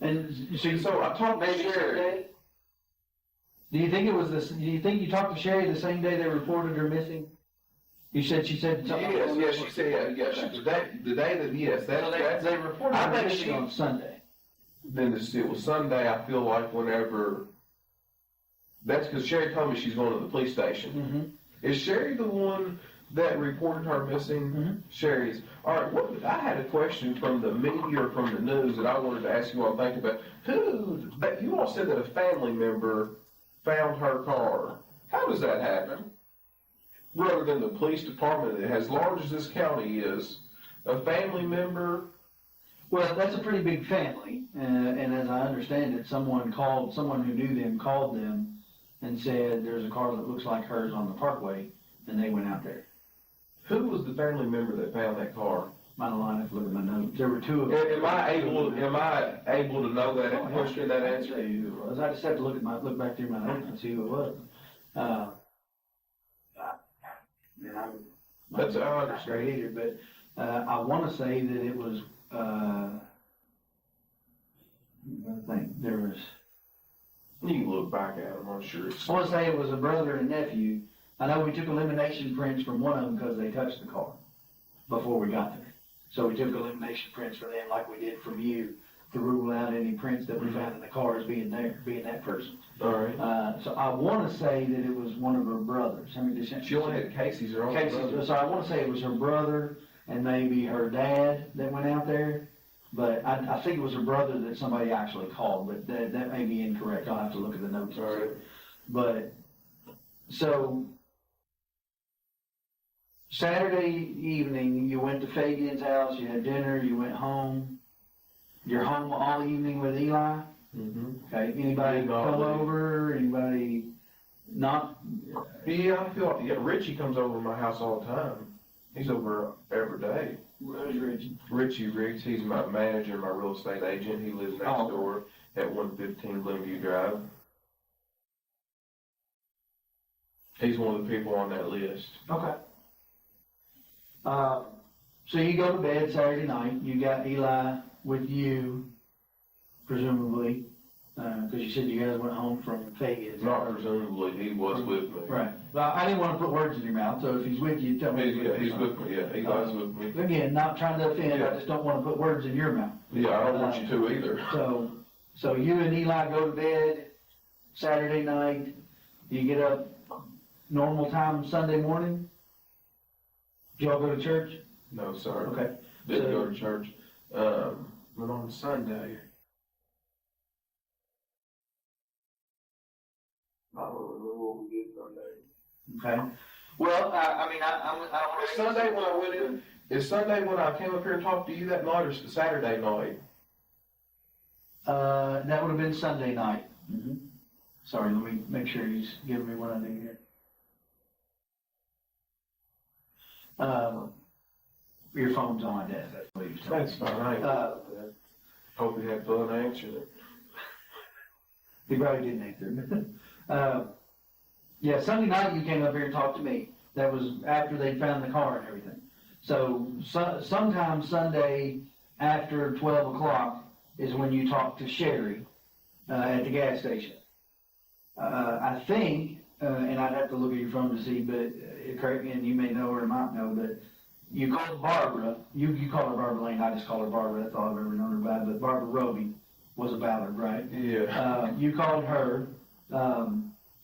And So I talked to Sherry. Do you think you talked to Sherry the same day they reported her missing? She said something. Yes, she said, the day that, yes, that's. They reported her missing on Sunday. Then it was Sunday, I feel like, whenever, that's because Sherry told me she's going to the police station. Mm-hmm. Is Sherry the one that reported her missing? Mm-hmm. Sherry's. All right, I had a question from the media or from the news that I wanted to ask you all to think about. You all said that a family member found her car. How does that happen? Rather than the police department, as large as this county is, a family member. Well, that's a pretty big family, and as I understand it, someone who knew them called them and said there's a car that looks like hers on the parkway, and they went out there. Who was the family member that found that car? I don't know, I have to look at my notes. There were two of them. Am I able to know that question, that answer? I just have to look back through my notes and see who it was. I'm not straight either, but I want to say that it was I think there was, You can look back at them, I'm sure it's. I want to say it was a brother and nephew. I know we took elimination prints from one of them because they touched the car before we got there. So we took elimination prints for them like we did from you to rule out any prints that we found in the car as being there, being that person. All right. So I want to say that it was one of her brothers. I mean, She only had Casey's, her own brother. Casey, so I want to say it was her brother and maybe her dad that went out there. But I think it was her brother that somebody actually called, but that may be incorrect. I'll have to look at the notes. All right. But, so, Saturday evening, you went to Fabian's house, you had dinner, you went home. You're home all evening with Eli? Mm-hmm. Okay, anybody Not come really. over, anybody not? Yeah, I feel like, Richie comes over to my house all the time. He's over every day. Where's Reggie? Richie Riggs, he's my manager, my real estate agent. He lives next Oh. door at 115 Glenview Drive. He's one of the people on that list. Okay. So you go to bed Saturday night, you got Eli with you, presumably, because you said you guys went home from Fabian's. Not presumably, he was with me. Right. Well, I didn't want to put words in your mouth, so if he's with you, tell me. He's with me, yeah, Eli's with me. Again, not trying to offend, I Yeah. just don't want to put words in your mouth. Yeah, I don't want you to either. So you and Eli go to bed Saturday night, you get up normal time Sunday morning? Did y'all go to church? No, sir. Okay. Didn't So- go to church. But on Sunday, I don't remember what we did Sunday. Okay. Well, I mean, I don't. Is Sunday when I went in? Is Sunday when I came up here and talked to you that night, or is it Saturday night? That would have been Sunday night. Sorry, let me make sure he's giving me what I need here. Your phone's on my desk, that's what he was telling me. That's fine. I ain't hope you had fun answering it. He probably didn't answer. Yeah, Sunday night you came up here and talked to me. That was after they found the car and everything. So sometime Sunday after 12 o'clock is when you talked to Sherry at the gas station. I think, and I'd have to look at your phone to see, but correct me, and you may know or might know, but you called Barbara. You call her Barbara Lane. I just call her Barbara. That's all I've ever known her by. But Barbara Roby was a Ballard, right? Yeah. You called her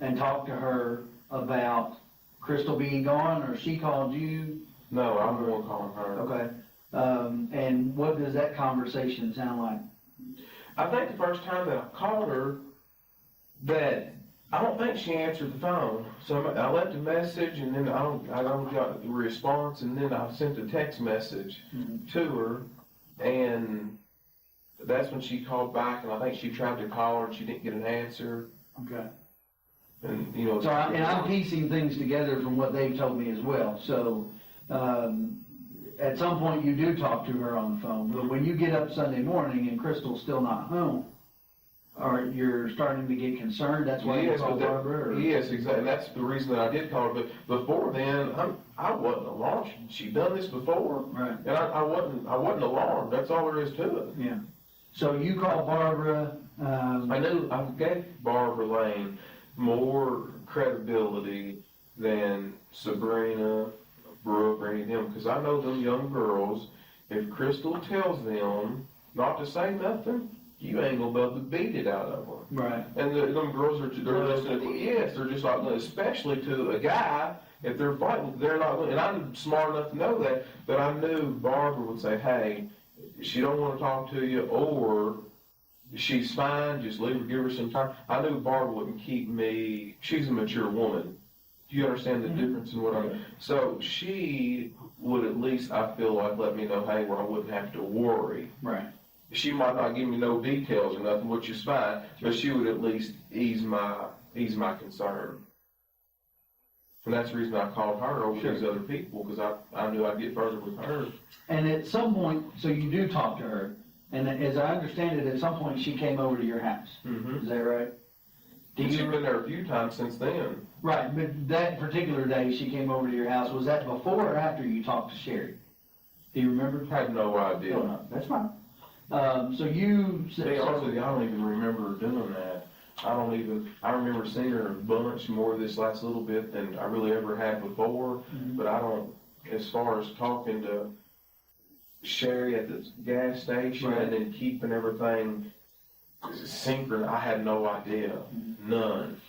and talked to her about Crystal being gone, or she called you? No, I'm the one calling her. Okay. And what does that conversation sound like? I think the first time that I called her, that I don't think she answered the phone. So I left a message, and then I don't got the response, and then I sent a text message to her, and that's when she called back, and I think she tried to call her, and she didn't get an answer. Okay. And, you know. So, I'm piecing things together from what they've told me as well. So, at some point you do talk to her on the phone, but when you get up Sunday morning and Crystal's still not home, or you're starting to get concerned, that's why you Yes, call but Barbara? Or? yes, exactly. That's the reason that I did call her. But before then, I wasn't alarmed. She done this before, Right. and I wasn't alarmed. That's all there is to it. Yeah. So you call Barbara, I knew I gave Barbara Lane more credibility than Sabrina, Brook, or any of them, because I know them young girls. If Crystal tells them not to say nothing, you ain't gonna be able to beat it out of them. right. And them girls are they're just like, especially to a guy, if they're fighting, they're not, and I'm smart enough to know that I knew Barbara would say, hey, she don't want to talk to you, or she's fine, just leave her, give her some time. I knew Barbara wouldn't keep me, she's a mature woman. Do you understand the difference in what I'm, so she would at least, I feel like, let me know, hey, where I wouldn't have to worry. Right. She might not give me no details or nothing, which is fine, but she would at least ease my concern. And that's the reason I called her over these other people, because I knew I'd get further with her. And at some point, so you do talk to her, and as I understand it, at some point she came over to your house. Mm-hmm. Is that right? She's been there a few times since then. Right, but that particular day she came over to your house, was that before or after you talked to Sherry? Do you remember? I had no idea. No, that's fine. So you To said, be honest with you, I don't even remember doing that. I remember seeing her a bunch more this last little bit than I really ever had before, but I don't, as far as talking to Sherry at the gas station Right. and then keeping everything synchronous, I had no idea, none.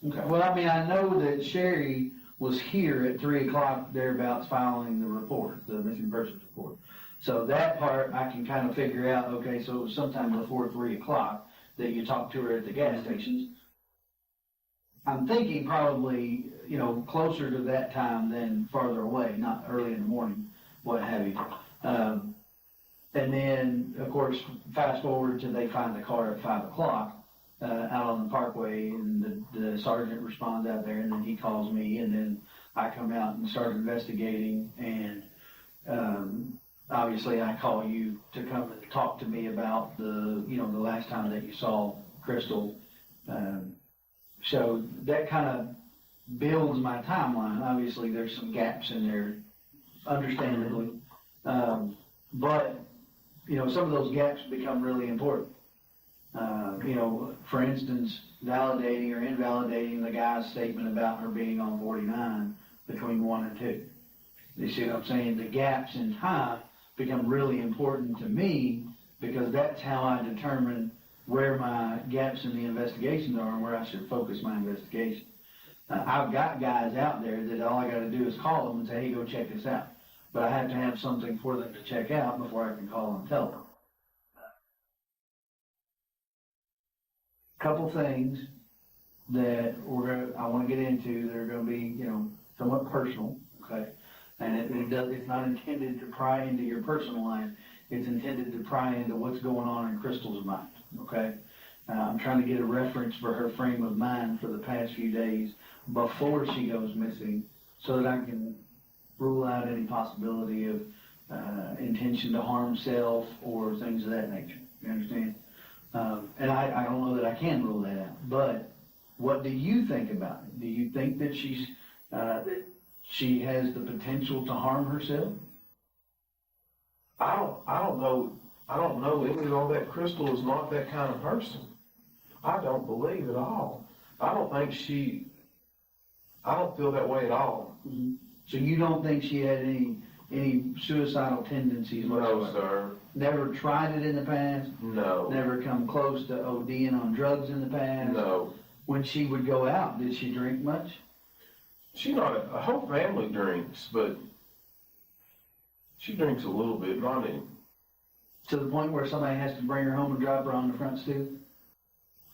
okay, well, I mean, I know that Sherry was here at 3 o'clock thereabouts filing the report, the missing persons report. So that part I can kind of figure out, okay, so it was sometime before 3 o'clock that you talked to her at the gas stations. I'm thinking probably, you know, closer to that time than farther away, not early in the morning, what have you. And then, of course, fast forward to they find the car at 5 o'clock out on the parkway, and the sergeant responds out there, and then he calls me, and then I come out and start investigating, and obviously I call you to come and talk to me about the last time that you saw Crystal. So that kind of builds my timeline. Obviously, there's some gaps in there, understandably. But, you know, some of those gaps become really important. You know, for instance, validating or invalidating the guy's statement about her being on 49 between 1 and 2. You see what I'm saying? The gaps in time become really important to me because that's how I determine where my gaps in the investigation are and where I should focus my investigation. I've got guys out there that all I got to do is call them and say, hey, go check this out. But I have to have something for them to check out before I can call and tell them. Couple things that I want to get into that are going to be, you know, somewhat personal, okay? And it's not intended to pry into your personal life. It's intended to pry into what's going on in Crystal's mind, okay? I'm trying to get a reference for her frame of mind for the past few days before she goes missing so that I can rule out any possibility of intention to harm self or things of that nature. You understand? And I don't know that I can rule that out. But what do you think about it? Do you think that she has the potential to harm herself? I don't know any of all that. Crystal is not that kind of person. I don't believe at all. I don't feel that way at all. Mm-hmm. So you don't think she had any suicidal tendencies whatsoever? No, sir. Never tried it in the past? No. Never come close to ODing on drugs in the past? No. When she would go out, did she drink much? She not a whole family drinks, but she drinks a little bit, not any. To the point where somebody has to bring her home and drop her on the front stoop?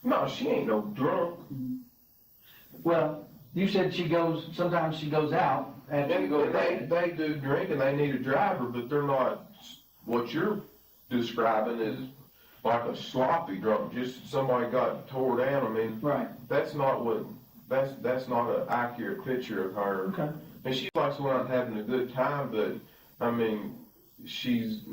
No, she ain't no drunk. Well, you said sometimes she goes out after you go to bed. They do drink and they need a driver, but they're not what you're describing is like a sloppy drunk, just somebody got tore down. I mean, right. That's not an accurate picture of her. Okay. And she likes going out and having a good time, but I mean, she's,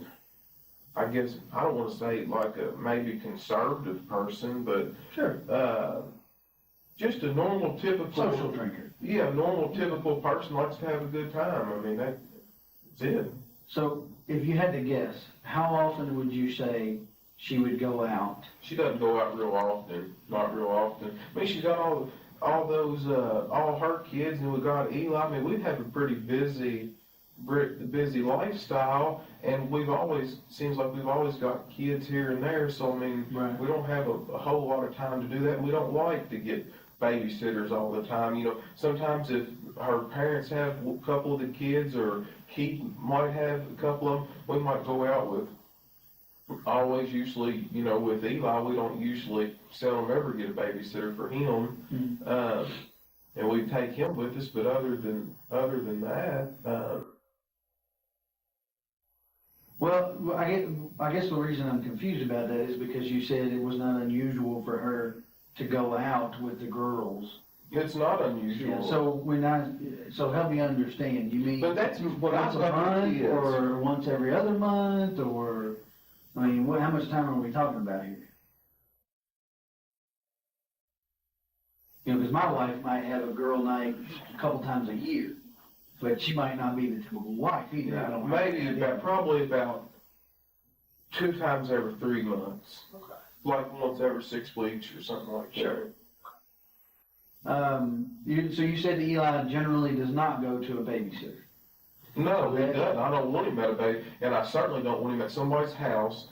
I guess, I don't want to say like a maybe conservative person, but sure. Just a normal, typical social drinker. Yeah, a normal, typical person likes to have a good time. I mean, that's it. So, if you had to guess, how often would you say she would go out? She doesn't go out real often, not real often. I mean, she's got all her kids, and we got Eli. I mean, we've had a pretty busy lifestyle, and seems like we've always got kids here and there. So I mean, right. We don't have a whole lot of time to do that. We don't like to get babysitters all the time. You know, sometimes if her parents have a couple of the kids, or Keith might have a couple of them, we might go out with. Usually, you know, with Eli, we don't usually seldom ever get a babysitter for him, and we take him with us. But other than that. Well, I guess the reason I'm confused about that is because you said it was not unusual for her to go out with the girls. It's not unusual. Yeah, so help me understand. You mean but that's what once a month, or once every other month, or I mean, how much time are we talking about here? You know, because my wife might have a girl night a couple times a year, but she might not be the typical wife either. Yeah, probably about 2 times every 3 months. Okay. Like once every 6 weeks or something like that. Sure. So you said that Eli generally does not go to a babysitter. No, he doesn't. I don't want him at a baby, and I certainly don't want him at somebody's house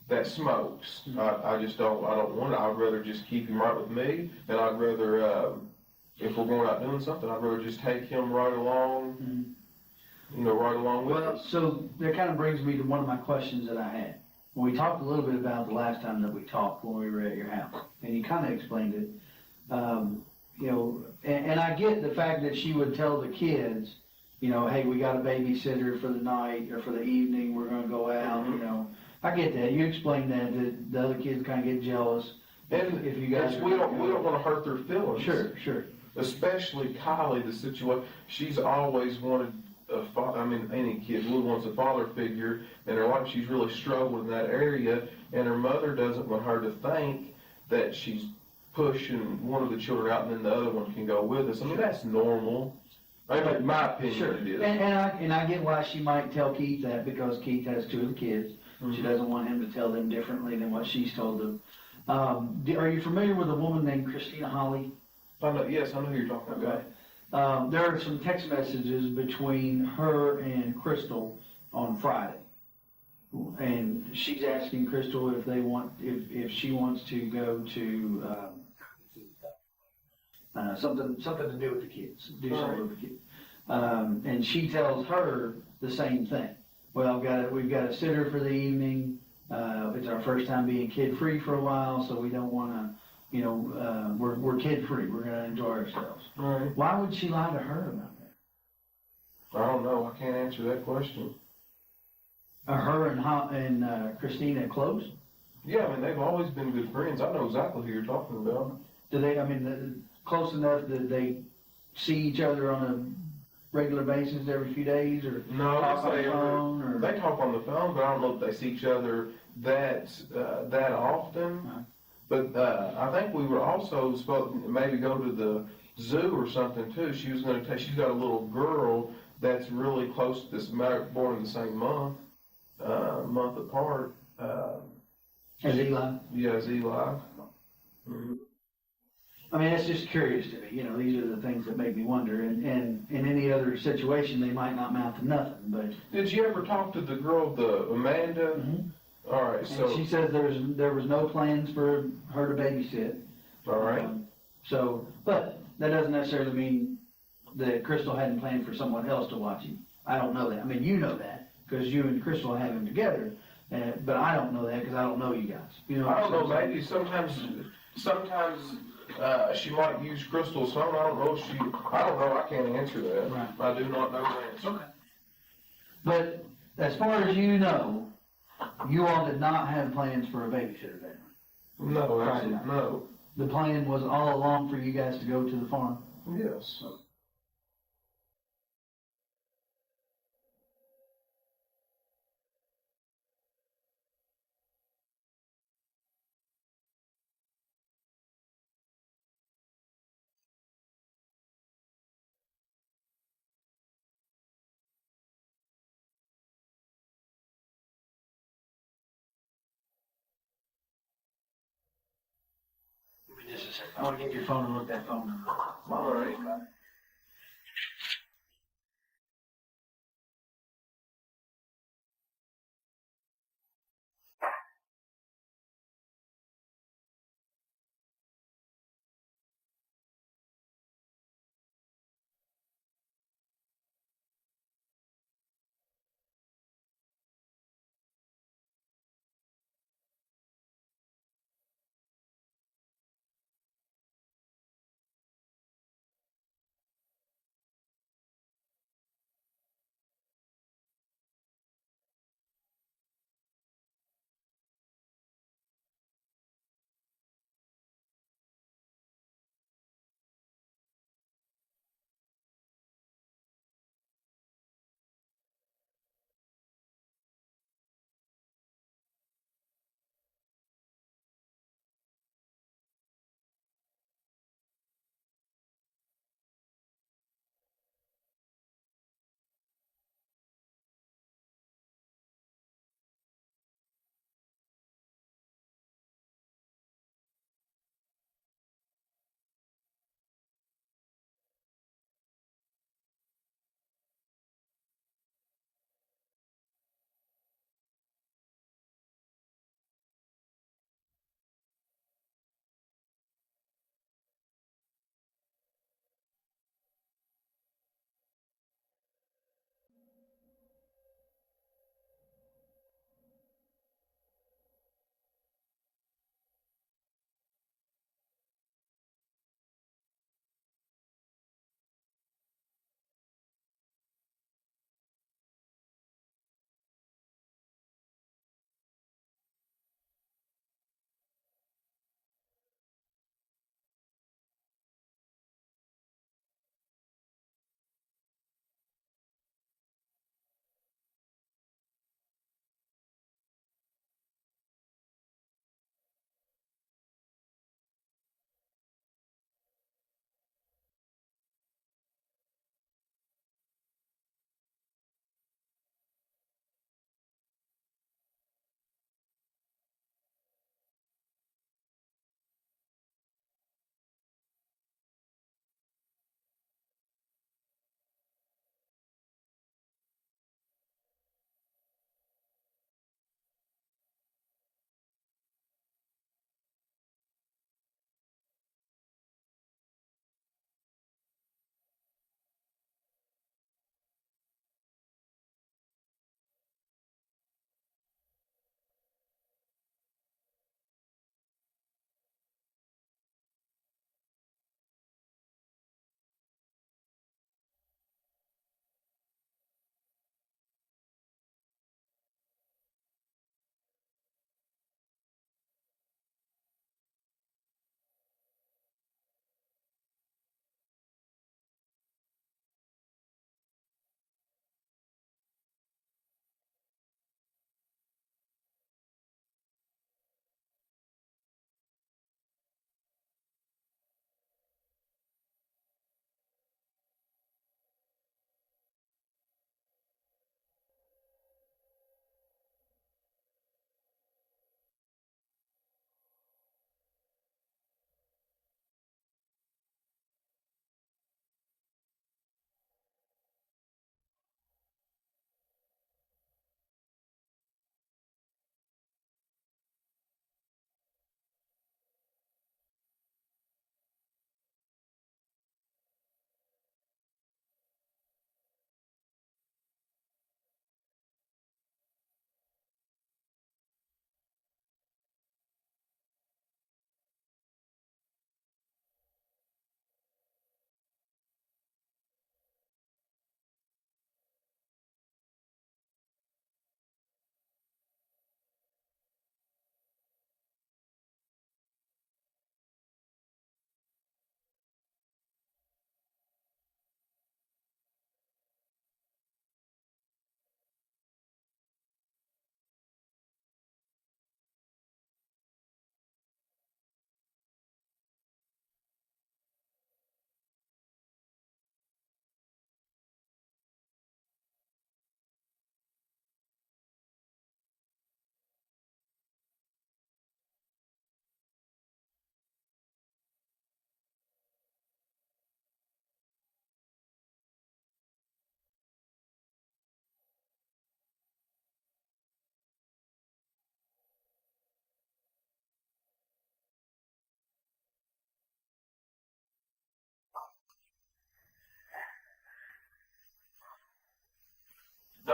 that smokes. I just don't. I don't want it. I'd rather just keep him right with me, and I'd rather, if we're going out doing something, I'd rather just take him right along. Right along with us. So that kind of brings me to one of my questions that I had. We talked a little bit about the last time that we talked when we were at your house, and you kind of explained it. And I get the fact that she would tell the kids, hey, we got a babysitter for the night or for the evening, we're gonna go out, I get that. You explained that the other kids kind of get jealous. And if you guys, we don't want to hurt their feelings. Sure. Especially Kylie, the situation, she's always wanted any kid really wants a father figure in her life. She's really struggled in that area, and her mother doesn't want her to think that she's pushing one of the children out and then the other one can go with us. I mean, that's normal. In my opinion, sure. It is. And I get why she might tell Keith that, because Keith has 2 of the kids. She doesn't want him to tell them differently than what she's told them. Are you familiar with a woman named Christina Holly? Yes, I know who you're talking about. There are some text messages between her and Crystal on Friday. And she's asking Crystal if she wants to go to, something to do with the kids, something with the kids. And she tells her the same thing. Well, we've got a sitter for the evening. It's our first time being kid-free for a while, so we don't want to, we're kid-free. We're going to enjoy ourselves. Right. Why would she lie to her about that? I don't know. I can't answer that question. Are her and Christina close? Yeah, they've always been good friends. I know exactly who you're talking about. Do they, close enough that they see each other on a regular basis every few days, or no, talk on the phone? Or? They talk on the phone, but I don't know if they see each other that often. Uh-huh. But I think we were also supposed to maybe go to the zoo or something too. She was going to take. She's got a little girl that's really close to this, born in the same month apart. As Eli? Yeah, as Eli. Mm-hmm. It's just curious to me. These are the things that make me wonder. And in any other situation, they might not amount to nothing. But did you ever talk to the girl, the Amanda? Mm-hmm. All right, so and she says there was no plans for her to babysit. All right. But that doesn't necessarily mean that Crystal hadn't planned for someone else to watch him. I don't know that. You know that because you and Crystal have him together. But I don't know that because I don't know you guys. I don't know. Maybe sometimes she might use Crystal's phone. I don't know. I don't know. I can't answer that. Right. I do not know the answer. Okay. But as far as you know, you all did not have plans for a babysitter then? No, absolutely no. The plan was all along for you guys to go to the farm? Yes. Give me just a second. I want to get your phone and look that phone number. All right.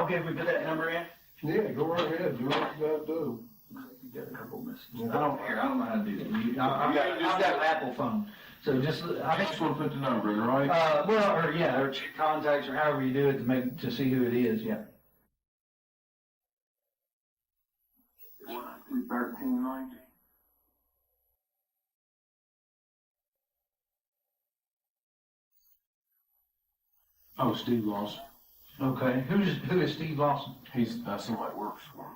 Okay, if we put that number in? Yeah, go right ahead, do what you gotta do. You got a couple messages. Yeah. I don't know how to do that. I've got an Apple phone, so just, I just want to put the number in, right? well, or yeah, or check contacts or however you do it to see who it is, yeah. 1390. Oh, Steve Lawson. Okay, who is Steve Lawson? He's somebody works for me.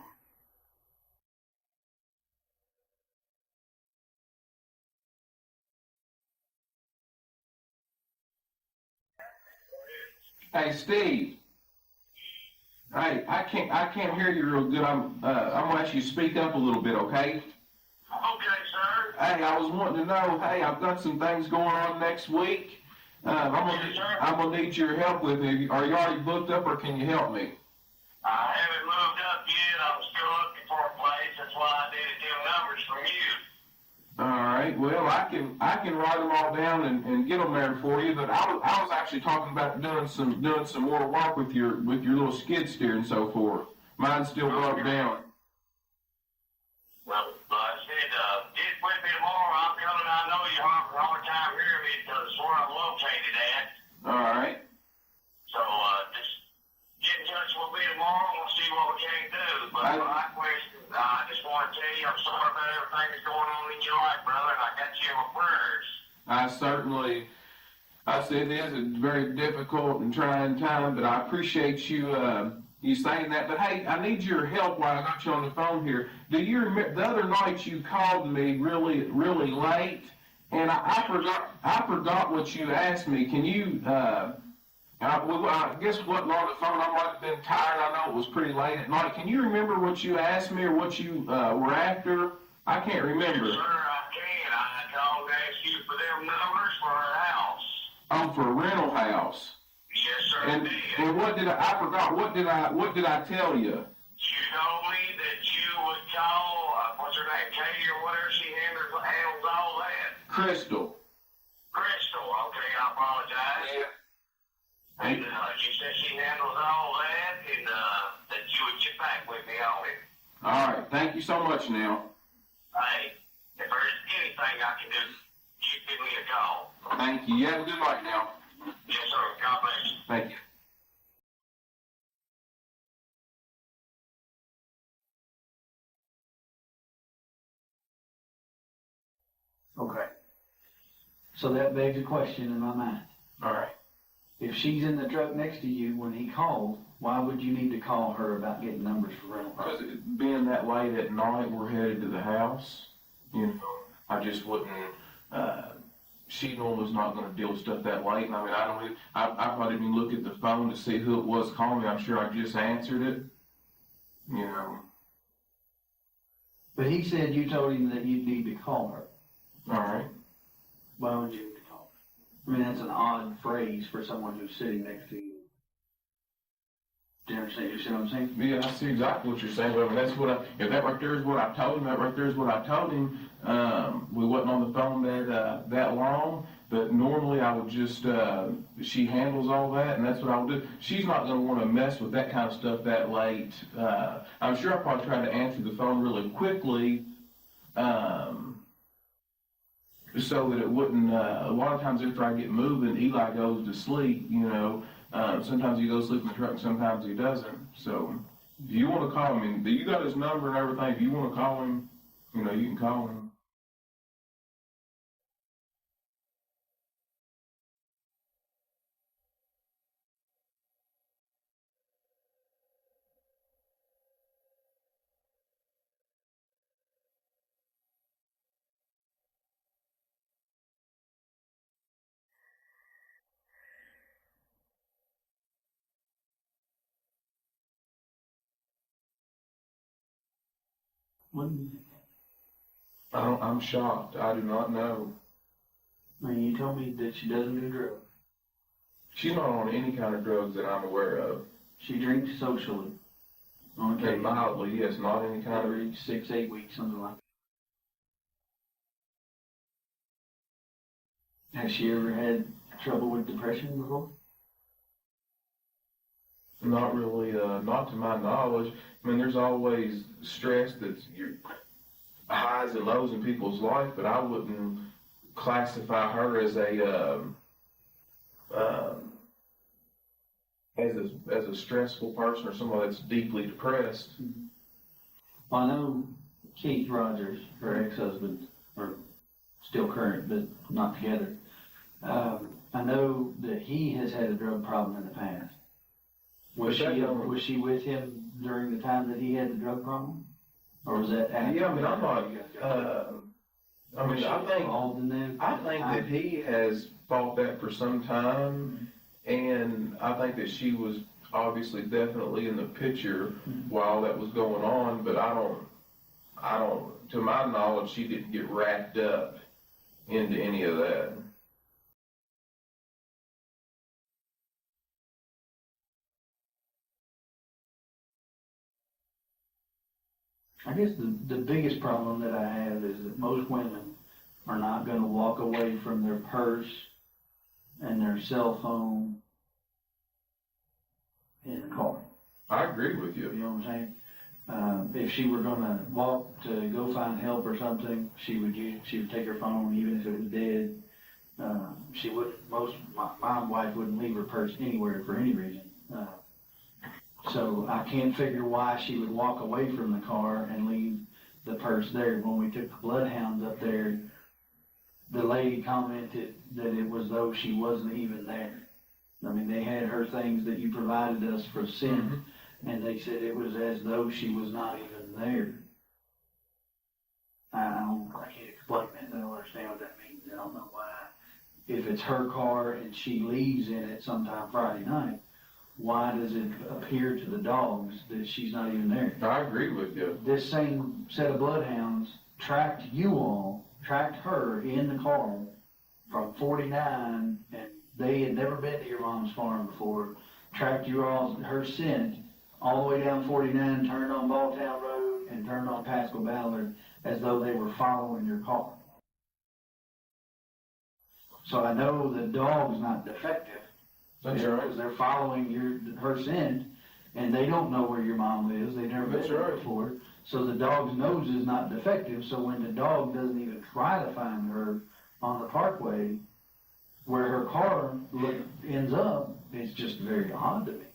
Hey, Steve. Hey, I can't hear you real good. I'm gonna ask you to speak up a little bit, okay? Okay, sir. Hey, I was wanting to know. Hey, I've got some things going on next week. I'm gonna need your help with it. Are you already booked up, or can you help me? I haven't moved up yet. I'm still looking for a place. That's why I needed them numbers from you. All right. Well, I can write them all down and get them there for you. But I was actually talking about doing some more work with your little skid steer and so forth. Mine's still broke down. Well, like I said, get with me tomorrow. I'm coming. I know you have a hard time hearing me because it's where I'm located at. All right. So just get in touch with me tomorrow and we'll see what we can do. But my question, I just want to tell you I'm sorry about everything that's going on in your life, brother, and I got you in my prayers. I said it is a very difficult and trying time, but I appreciate you saying that. But hey, I need your help while I got you on the phone here. Do you remember the other night you called me really late, and I forgot what you asked me. Can you? I guess what on the phone I might have been tired. I know it was pretty late at night. Can you remember what you asked me or what you were after? I can't remember. Yes, sir, I can. I called to ask you for them numbers for our house. Oh, for a rental house. Yes, sir, And I did. and what did I forgot? What did I tell you? You told me that you would call, what's her name, Katie or whatever, she handles all that. Crystal. Crystal, okay, I apologize. Yeah. And you said she handles all that, and that you would get back with me on it. All right. Thank you so much. Now. Hey, if there's anything I can do, you give me a call. Thank you. You have a good night now. Yes, sir, God bless you. Thank you. Okay. So that begs a question in my mind. All right. If she's in the truck next to you when he called, why would you need to call her about getting numbers for rental? Because being that late at night, we're headed to the house. You know, I just wouldn't. She normally's not going to deal with stuff that late. And I mean, I probably didn't even look at the phone to see who it was calling me. I'm sure I just answered it. You know. But he said you told him that you'd need to call her. All right. Why would you need to call her? I mean, that's an odd phrase for someone who's sitting next to you. Do you understand? You see what I'm saying? Yeah, I see exactly what you're saying. But I mean, that's what if that right there is what I told him, that right there is what I told him. We wasn't on the phone that long, but normally I would just, she handles all that, and that's what I would do. She's not going to want to mess with that kind of stuff that late. I'm sure I probably tried to answer the phone really quickly, so that it wouldn't, a lot of times after I get moving, Eli goes to sleep, you know. Sometimes he goes to sleep in the truck, and sometimes he doesn't. So, if you want to call him, you got his number and everything. If you want to call him, you know, you can call him. What do you think? I'm shocked. I do not know. I mean, you told me that she doesn't do drugs. She's not on any kind of drugs that I'm aware of. She drinks socially. Okay, mildly, yes, not any kind of. Every 6-8 weeks, something like that. Has she ever had trouble with depression before? Not really, not to my knowledge. I mean, there's always stress that's your highs and lows in people's life, but I wouldn't classify her as as a stressful person or someone that's deeply depressed. Well, I know Keith Rogers, her ex-husband, or still current, but not together. I know that he has had a drug problem in the past. Was she with him during the time that he had the drug problem? Or was that after? Yeah, I mean, I'm not, I mean, I think that he has fought that for some time, and I think that she was obviously definitely in the picture while that was going on, but I don't, to my knowledge, she didn't get wrapped up into any of that. I guess the biggest problem that I have is that most women are not going to walk away from their purse and their cell phone in the car. I agree with You you. know what I'm saying? If she were going to walk to go find help or something, she would take her phone even if it was dead. She would. My wife wouldn't leave her purse anywhere for any reason. So I can't figure why she would walk away from the car and leave the purse there. When we took the bloodhounds up there, the lady commented that it was though she wasn't even there. I mean, they had her things that you provided us for sin, and they said it was as though she was not even there. I can't explain that. I don't understand what that means. I don't know why. If it's her car and she leaves in it sometime Friday night, why does it appear to the dogs that she's not even there? I agree with you. This same set of bloodhounds tracked her in the car from 49, and they had never been to your mom's farm before, tracked her scent all the way down 49, turned on Bardstown Road, and turned on Pascal Ballard as though they were following your car. So I know the dog's not defective. That's Because right. they're following her scent, and they don't know where your mom lives. They've never been That's there right. before. So the dog's nose is not defective. So when the dog doesn't even try to find her on the parkway, where her car ends up, it's just very odd to me.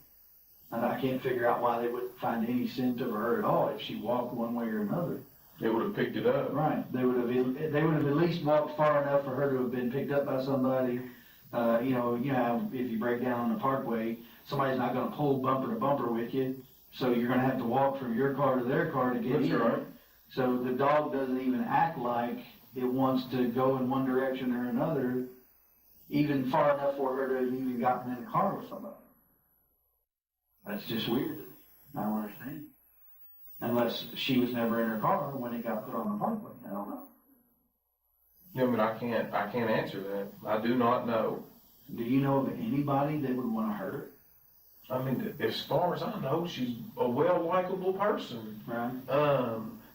And I can't figure out why they wouldn't find any scent of her at all if she walked one way or another. They would have picked it up. Right. They would have at least walked far enough for her to have been picked up by somebody. You know, if you break down on the parkway, somebody's not going to pull bumper to bumper with you, so you're going to have to walk from your car to their car to get in. That's right. So the dog doesn't even act like it wants to go in one direction or another, even far enough for her to have even gotten in the car with somebody. That's just weird. I don't understand. Unless she was never in her car when it got put on the parkway. I don't know. Yeah, but I can't answer that. I do not know. Do you know of anybody that would want to hurt her? I mean, as far as I know, she's a well-likable person. Right.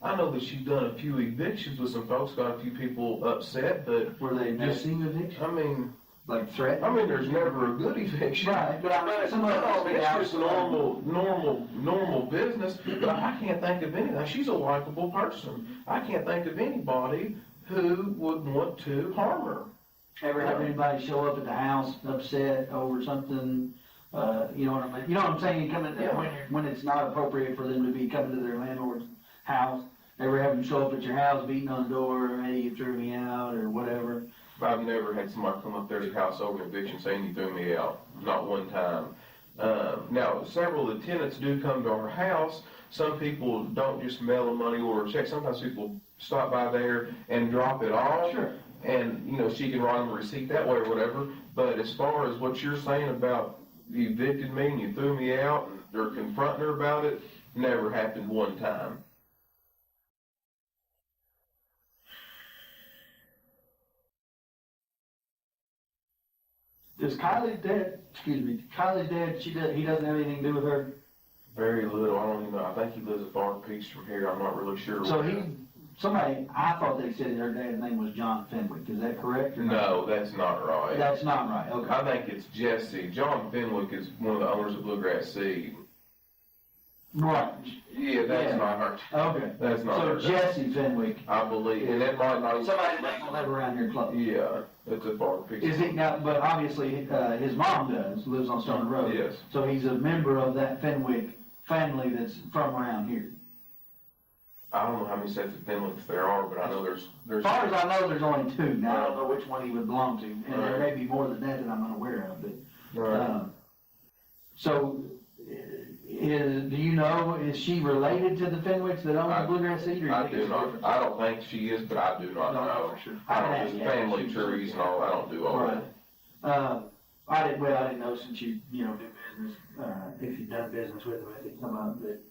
I know that she's done a few evictions with some folks, got a few people upset, but Were they missing eviction? I mean, Like threatening? there's never a good eviction. Right, but I mean, some of It's just normal business, but I can't think of anything. She's a likable person. I can't think of anybody who would want to harm her. Ever have anybody show up at the house upset over something, you know what I mean? You know what I'm saying? When it's not appropriate for them to be coming to their landlord's house. Ever have them show up at your house beating on the door, hey, you threw me out, or whatever? I've never had somebody come up there to the house over an eviction saying you threw me out. Not one time. Now, several of the tenants do come to our house. Some people don't just mail a money order check. Sometimes people stop by there and drop it off. Sure. And, you know, she can write them a receipt that way or whatever. But as far as what you're saying about you evicted me and you threw me out and they're confronting her about it, never happened one time. Does Kylie's dad, he doesn't have anything to do with her? Very little. I don't even know. I think he lives a far piece from here. I'm not really sure. So somebody, I thought they said her dad's name was John Fenwick, is that correct or not? No, that's not right. That's not right, okay. I think it's Jesse. John Fenwick is one of the owners of Bluegrass Seed. Right, Yeah, that's Yeah. not her. okay. That's not So her. Jesse Fenwick, I believe, and that might not. somebody that don't live around here close. Yeah, it's a far picture. Is he now, but obviously, his mom lives on Stone Road. Yes. So he's a member of that Fenwick family that's from around here. I don't know how many sets of Fenwicks there are, but I know there's. As far as I know, there's only two. Now, I don't know which one he would belong to, and there Right. may be more than that that I'm unaware of, but, Right. so, do you know, is she related to the Fenwicks that own the Bluegrass Seed, or you I think do it's not. different? I don't think she is, but I do not Don't know know. for sure. I I don't can do ask family Ashley. trees and all. I don't do all Right. that. I didn't know since you do business, if you've done business with them, I think some of it,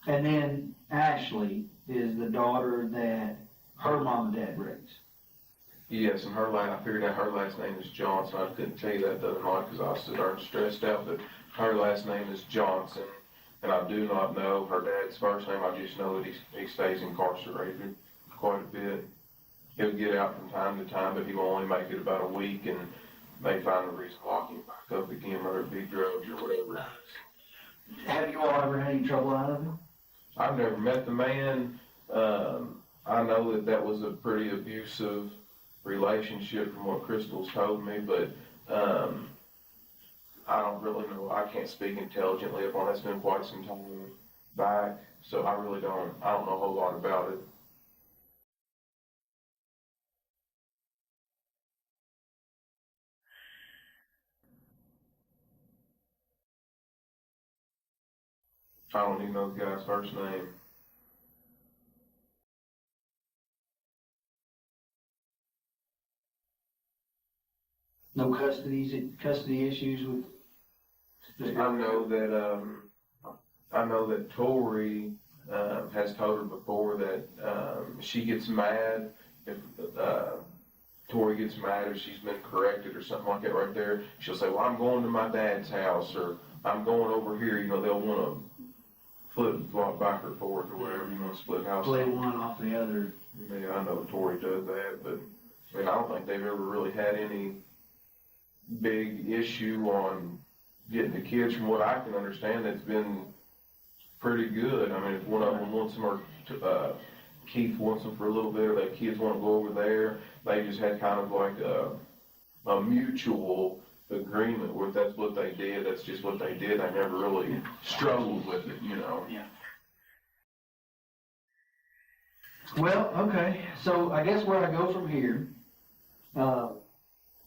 and then Ashley is the daughter that her mom and dad raised. Yes, and I figured out her last name is Johnson. I couldn't tell you that the other night because I was sitting there and stressed out, but her last name is Johnson. And I do not know her dad's first name. I just know that he stays incarcerated quite a bit. He'll get out from time to time, but he will only make it about a week, and they find a reason to lock him back up again, whether it be drugs or whatever. Have you all ever had any trouble out of him? I've never met the man. I know that was a pretty abusive relationship from what Crystal's told me, but I don't really know. I can't speak intelligently upon it. It's been quite some time back, so I don't know a whole lot about it. I don't even know the guy's first name. No custody issues with? I know that Tori has told her before that she gets mad if Tori gets mad if she's been corrected or something like that right there. She'll say, well, I'm going to my dad's house, or I'm going over here. They'll want to flip back or forth or whatever, split house. Play one off the other. Yeah, I know Tori does that, but I don't think they've ever really had any big issue on getting the kids. From what I can understand, it's been pretty good. If one of them wants them, or Keith wants them for a little bit, or the kids want to go over there, they just had kind of like a mutual agreement where that's what they did. That's just what they did. They never really struggled with it, Yeah. Well, okay, so I guess where I go from here,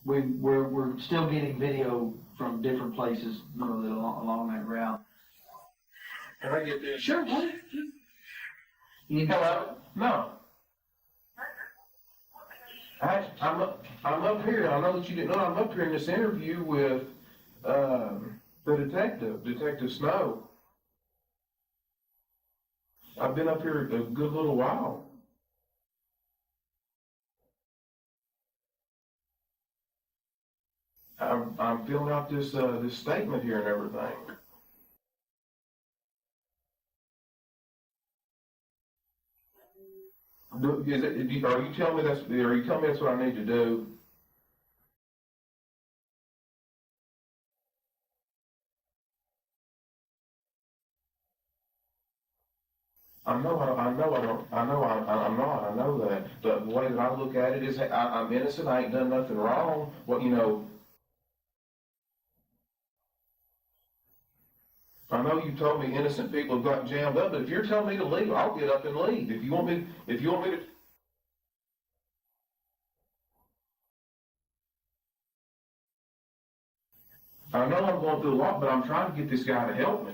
we're still getting video from different places, along that route. Can I get this? Sure, what? You need Hello? No. I'm up here. I know that you didn't know. I'm up here in this interview with the Detective Snow. I've been up here a good little while. I'm filling out this statement here and everything. Are you telling me that's what I need to do? I'm not. I know that. But the way that I look at it is, I'm innocent. I ain't done nothing wrong. I know you told me innocent people have got jammed up, but if you're telling me to leave, I'll get up and leave. If you want me to. I know I'm going through a lot, but I'm trying to get this guy to help me.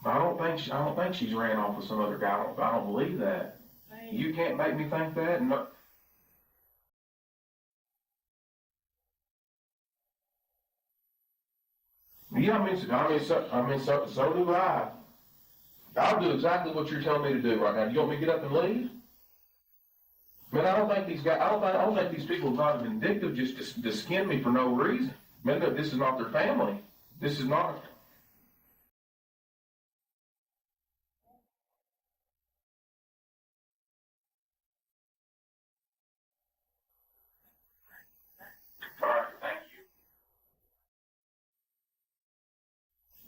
I don't think she's ran off with some other guy. I don't believe that. You can't make me think that. No. Yeah, so do I. I'll do exactly what you're telling me to do right now. You want me to get up and leave? Man, I don't think these guys, I don't think these people are not vindictive just to skin me for no reason. Man, no, this is not their family. This is not. All right, thank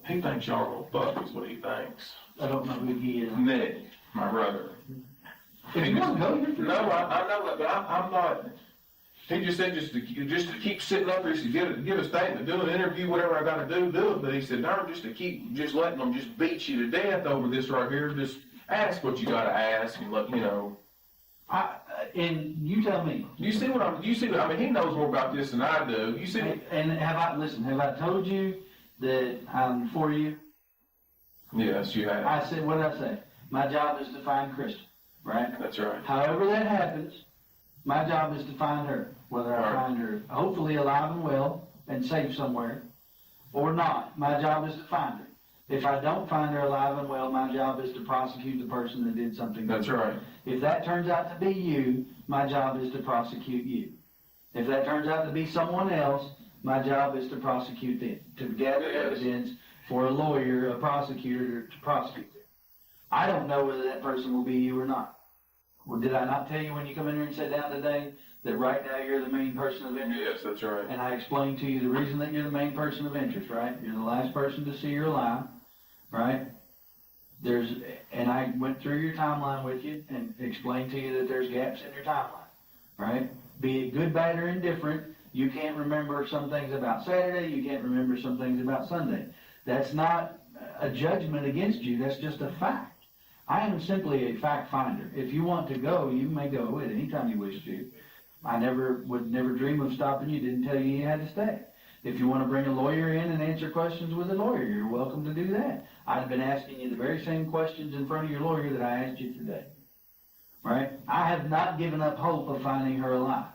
you. He thinks y'all are little fuck is what he thinks. I don't know who he is. Nick, my brother. If you want to go, you're free. No, I know that, but I'm not. He just said just to keep sitting up there, to give a statement, do an interview, whatever I got to do it. But he said, darn, just to keep just letting them just beat you to death over this right here. Just ask what you got to ask and let you know. And you tell me. You see what I mean, he knows more about this than I do. You see. And have I told you that I'm for you? Yes, you have. I said, what did I say? My job is to find Crystal, right? That's right. However that happens, my job is to find her. Whether I find her hopefully alive and well and safe somewhere or not, my job is to find her. If I don't find her alive and well, my job is to prosecute the person that did something. That's right. If that turns out to be you, my job is to prosecute you. If that turns out to be someone else, my job is to prosecute them, to gather evidence for a lawyer, a prosecutor, to prosecute them. I don't know whether that person will be you or not. Well, did I not tell you when you come in here and sit down today that right now you're the main person of interest? Yes, that's right. And I explained to you the reason that you're the main person of interest, right? You're the last person to see her alive, right? And I went through your timeline with you and explained to you that there's gaps in your timeline, right? Be it good, bad, or indifferent, you can't remember some things about Saturday, you can't remember some things about Sunday. That's not a judgment against you, that's just a fact. I am simply a fact finder. If you want to go, you may go at any time you wish to. I would never dream of stopping you, didn't tell you you had to stay. If you want to bring a lawyer in and answer questions with a lawyer, you're welcome to do that. I've been asking you the very same questions in front of your lawyer that I asked you today. Right? I have not given up hope of finding her alive.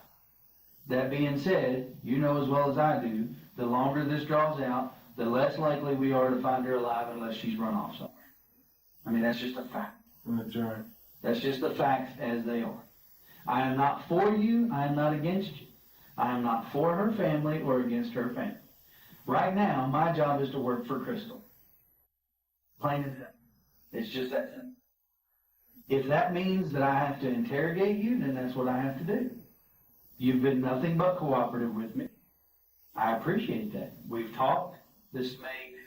That being said, you know as well as I do, the longer this draws out, the less likely we are to find her alive unless she's run off somewhere. I mean, that's just a fact. That's right. That's just the facts as they are. I am not for you, I am not against you. I am not for her family or against her family. Right now, my job is to work for Crystal. Plain and simple. It's just that simple. If that means that I have to interrogate you, then that's what I have to do. You've been nothing but cooperative with me. I appreciate that. We've talked. This makes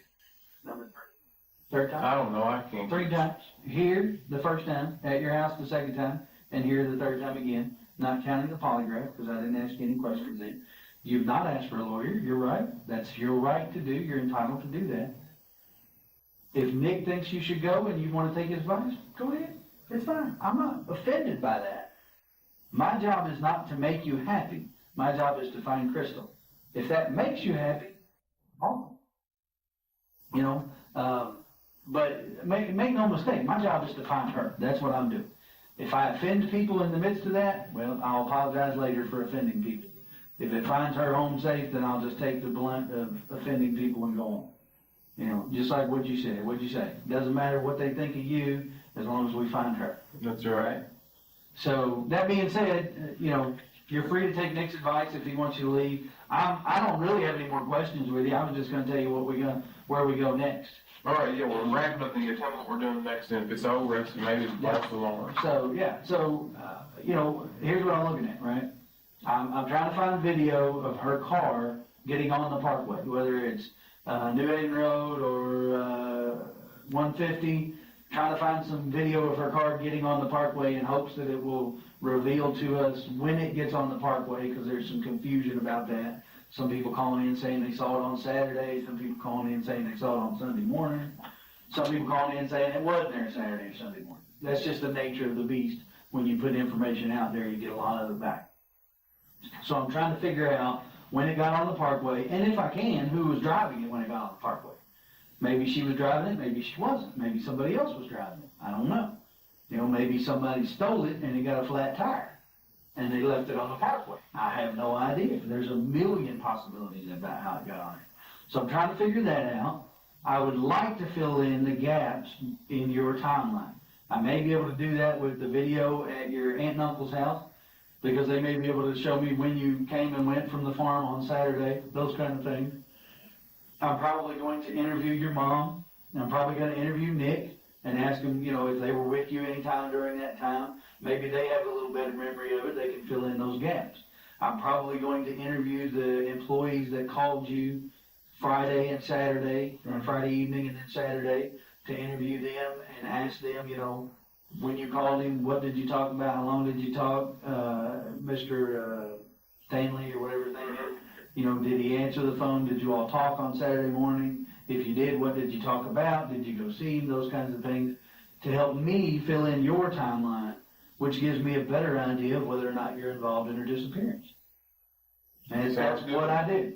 number 3rd time? I don't know, I can't. 3 times. Here, the first time. At your house, the 2nd time. And here, the 3rd time again. Not counting the polygraph, because I didn't ask you any questions then. You've not asked for a lawyer. You're right. That's your right to do. You're entitled to do that. If Nick thinks you should go and you want to take his advice, go ahead. It's fine. I'm not offended by that. My job is not to make you happy. My job is to find Crystal. If that makes you happy, awesome. You know, but make no mistake, my job is to find her. That's what I'm doing. If I offend people in the midst of that, well, I'll apologize later for offending people. If it finds her home safe, then I'll just take the blunt of offending people and go on. You know, just like what you said. What'd you say? Doesn't matter what they think of you, as long as we find her. That's right. So, that being said, you know, you're free to take Nick's advice if he wants you to leave. I don't really have any more questions with you. I was just going to tell you where we go next. All right, yeah, we're wrapping up and you tell me what we're doing next, and if it's over, it's maybe that's the long. So, yeah, you know, here's what I'm looking at, right? I'm trying to find video of her car getting on the parkway, whether it's New Haven Road or 150, trying to find some video of her car getting on the parkway in hopes that it will reveal to us when it gets on the parkway, because there's some confusion about that. Some people calling in saying they saw it on Saturday. Some people calling in saying they saw it on Sunday morning. Some people calling in saying it wasn't there Saturday or Sunday morning. That's just the nature of the beast. When you put information out there, you get a lot of it back. So I'm trying to figure out when it got on the parkway, and if I can, who was driving it when it got on the parkway. Maybe she was driving it, maybe she wasn't. Maybe somebody else was driving it. I don't know. You know, maybe somebody stole it and it got a flat tire. And they left it on the parkway. I have no idea. There's a million possibilities about how it got on it. So I'm trying to figure that out. I would like to fill in the gaps in your timeline. I may be able to do that with the video at your aunt and uncle's house. because they may be able to show me when you came and went from the farm on Saturday, those kind of things. I'm probably going to interview your mom, and I'm probably going to interview Nick and ask them, you know, if they were with you anytime during that time. Maybe they have a little better memory of it, they can fill in those gaps. I'm probably going to interview the employees that called you Friday and Saturday, or Friday evening and then Saturday, to interview them and ask them, you know, when you called him, what did you talk about, how long did you talk, Mr. Stanley or whatever his name is, you know, did he answer the phone, did you all talk on Saturday morning, if you did, what did you talk about, did you go see him, those kinds of things, to help me fill in your timeline, which gives me a better idea of whether or not you're involved in her disappearance. And that's what I do.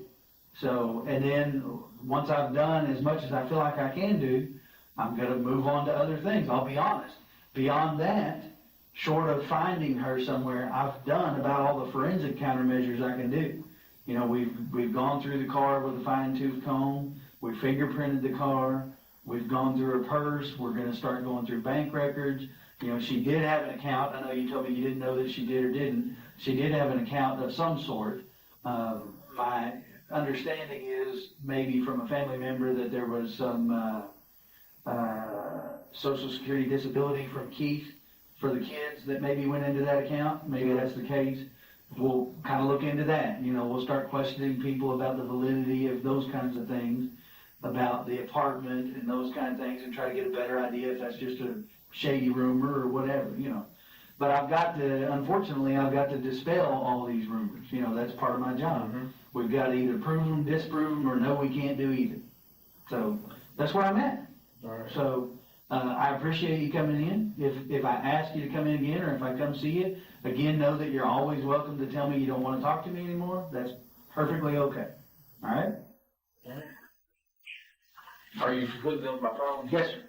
So, and then once I've done as much as I feel like I can do, I'm going to move on to other things. I'll be honest. Beyond that, short of finding her somewhere, I've done about all the forensic countermeasures I can do. You know, we've gone through the car with a fine-tooth comb. We fingerprinted the car. We've gone through her purse. We're going to start going through bank records. You know, she did have an account. I know you told me you didn't know that she did or didn't. She did have an account of some sort. My understanding is maybe from a family member that there was some Social Security disability from Keith for the kids that maybe went into that account. Maybe that's the case. We'll kind of look into that. You know, we'll start questioning people about the validity of those kinds of things, about the apartment and those kind of things, and try to get a better idea if that's just a shady rumor or whatever, you know. But unfortunately, I've got to dispel all these rumors. You know, that's part of my job. Mm-hmm. We've got to either prove them, disprove them, or no, we can't do either. So that's where I'm at. All right. So I appreciate you coming in. If I ask you to come in again, or if I come see you, again, know that you're always welcome to tell me you don't want to talk to me anymore. That's perfectly okay. All right? Are you completely on my phone? Yes, sir.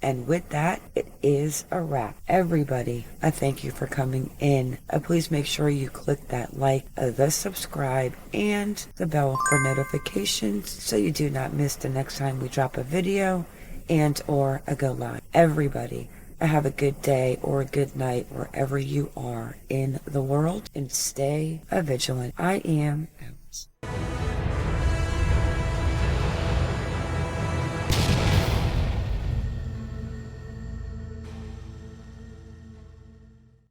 And with that, it is a wrap. Everybody, I thank you for coming in. Please make sure you click that like, the subscribe, and the bell for notifications so you do not miss the next time we drop a video and or a go live. Everybody, have a good day or a good night wherever you are in the world, and stay vigilant. I am out.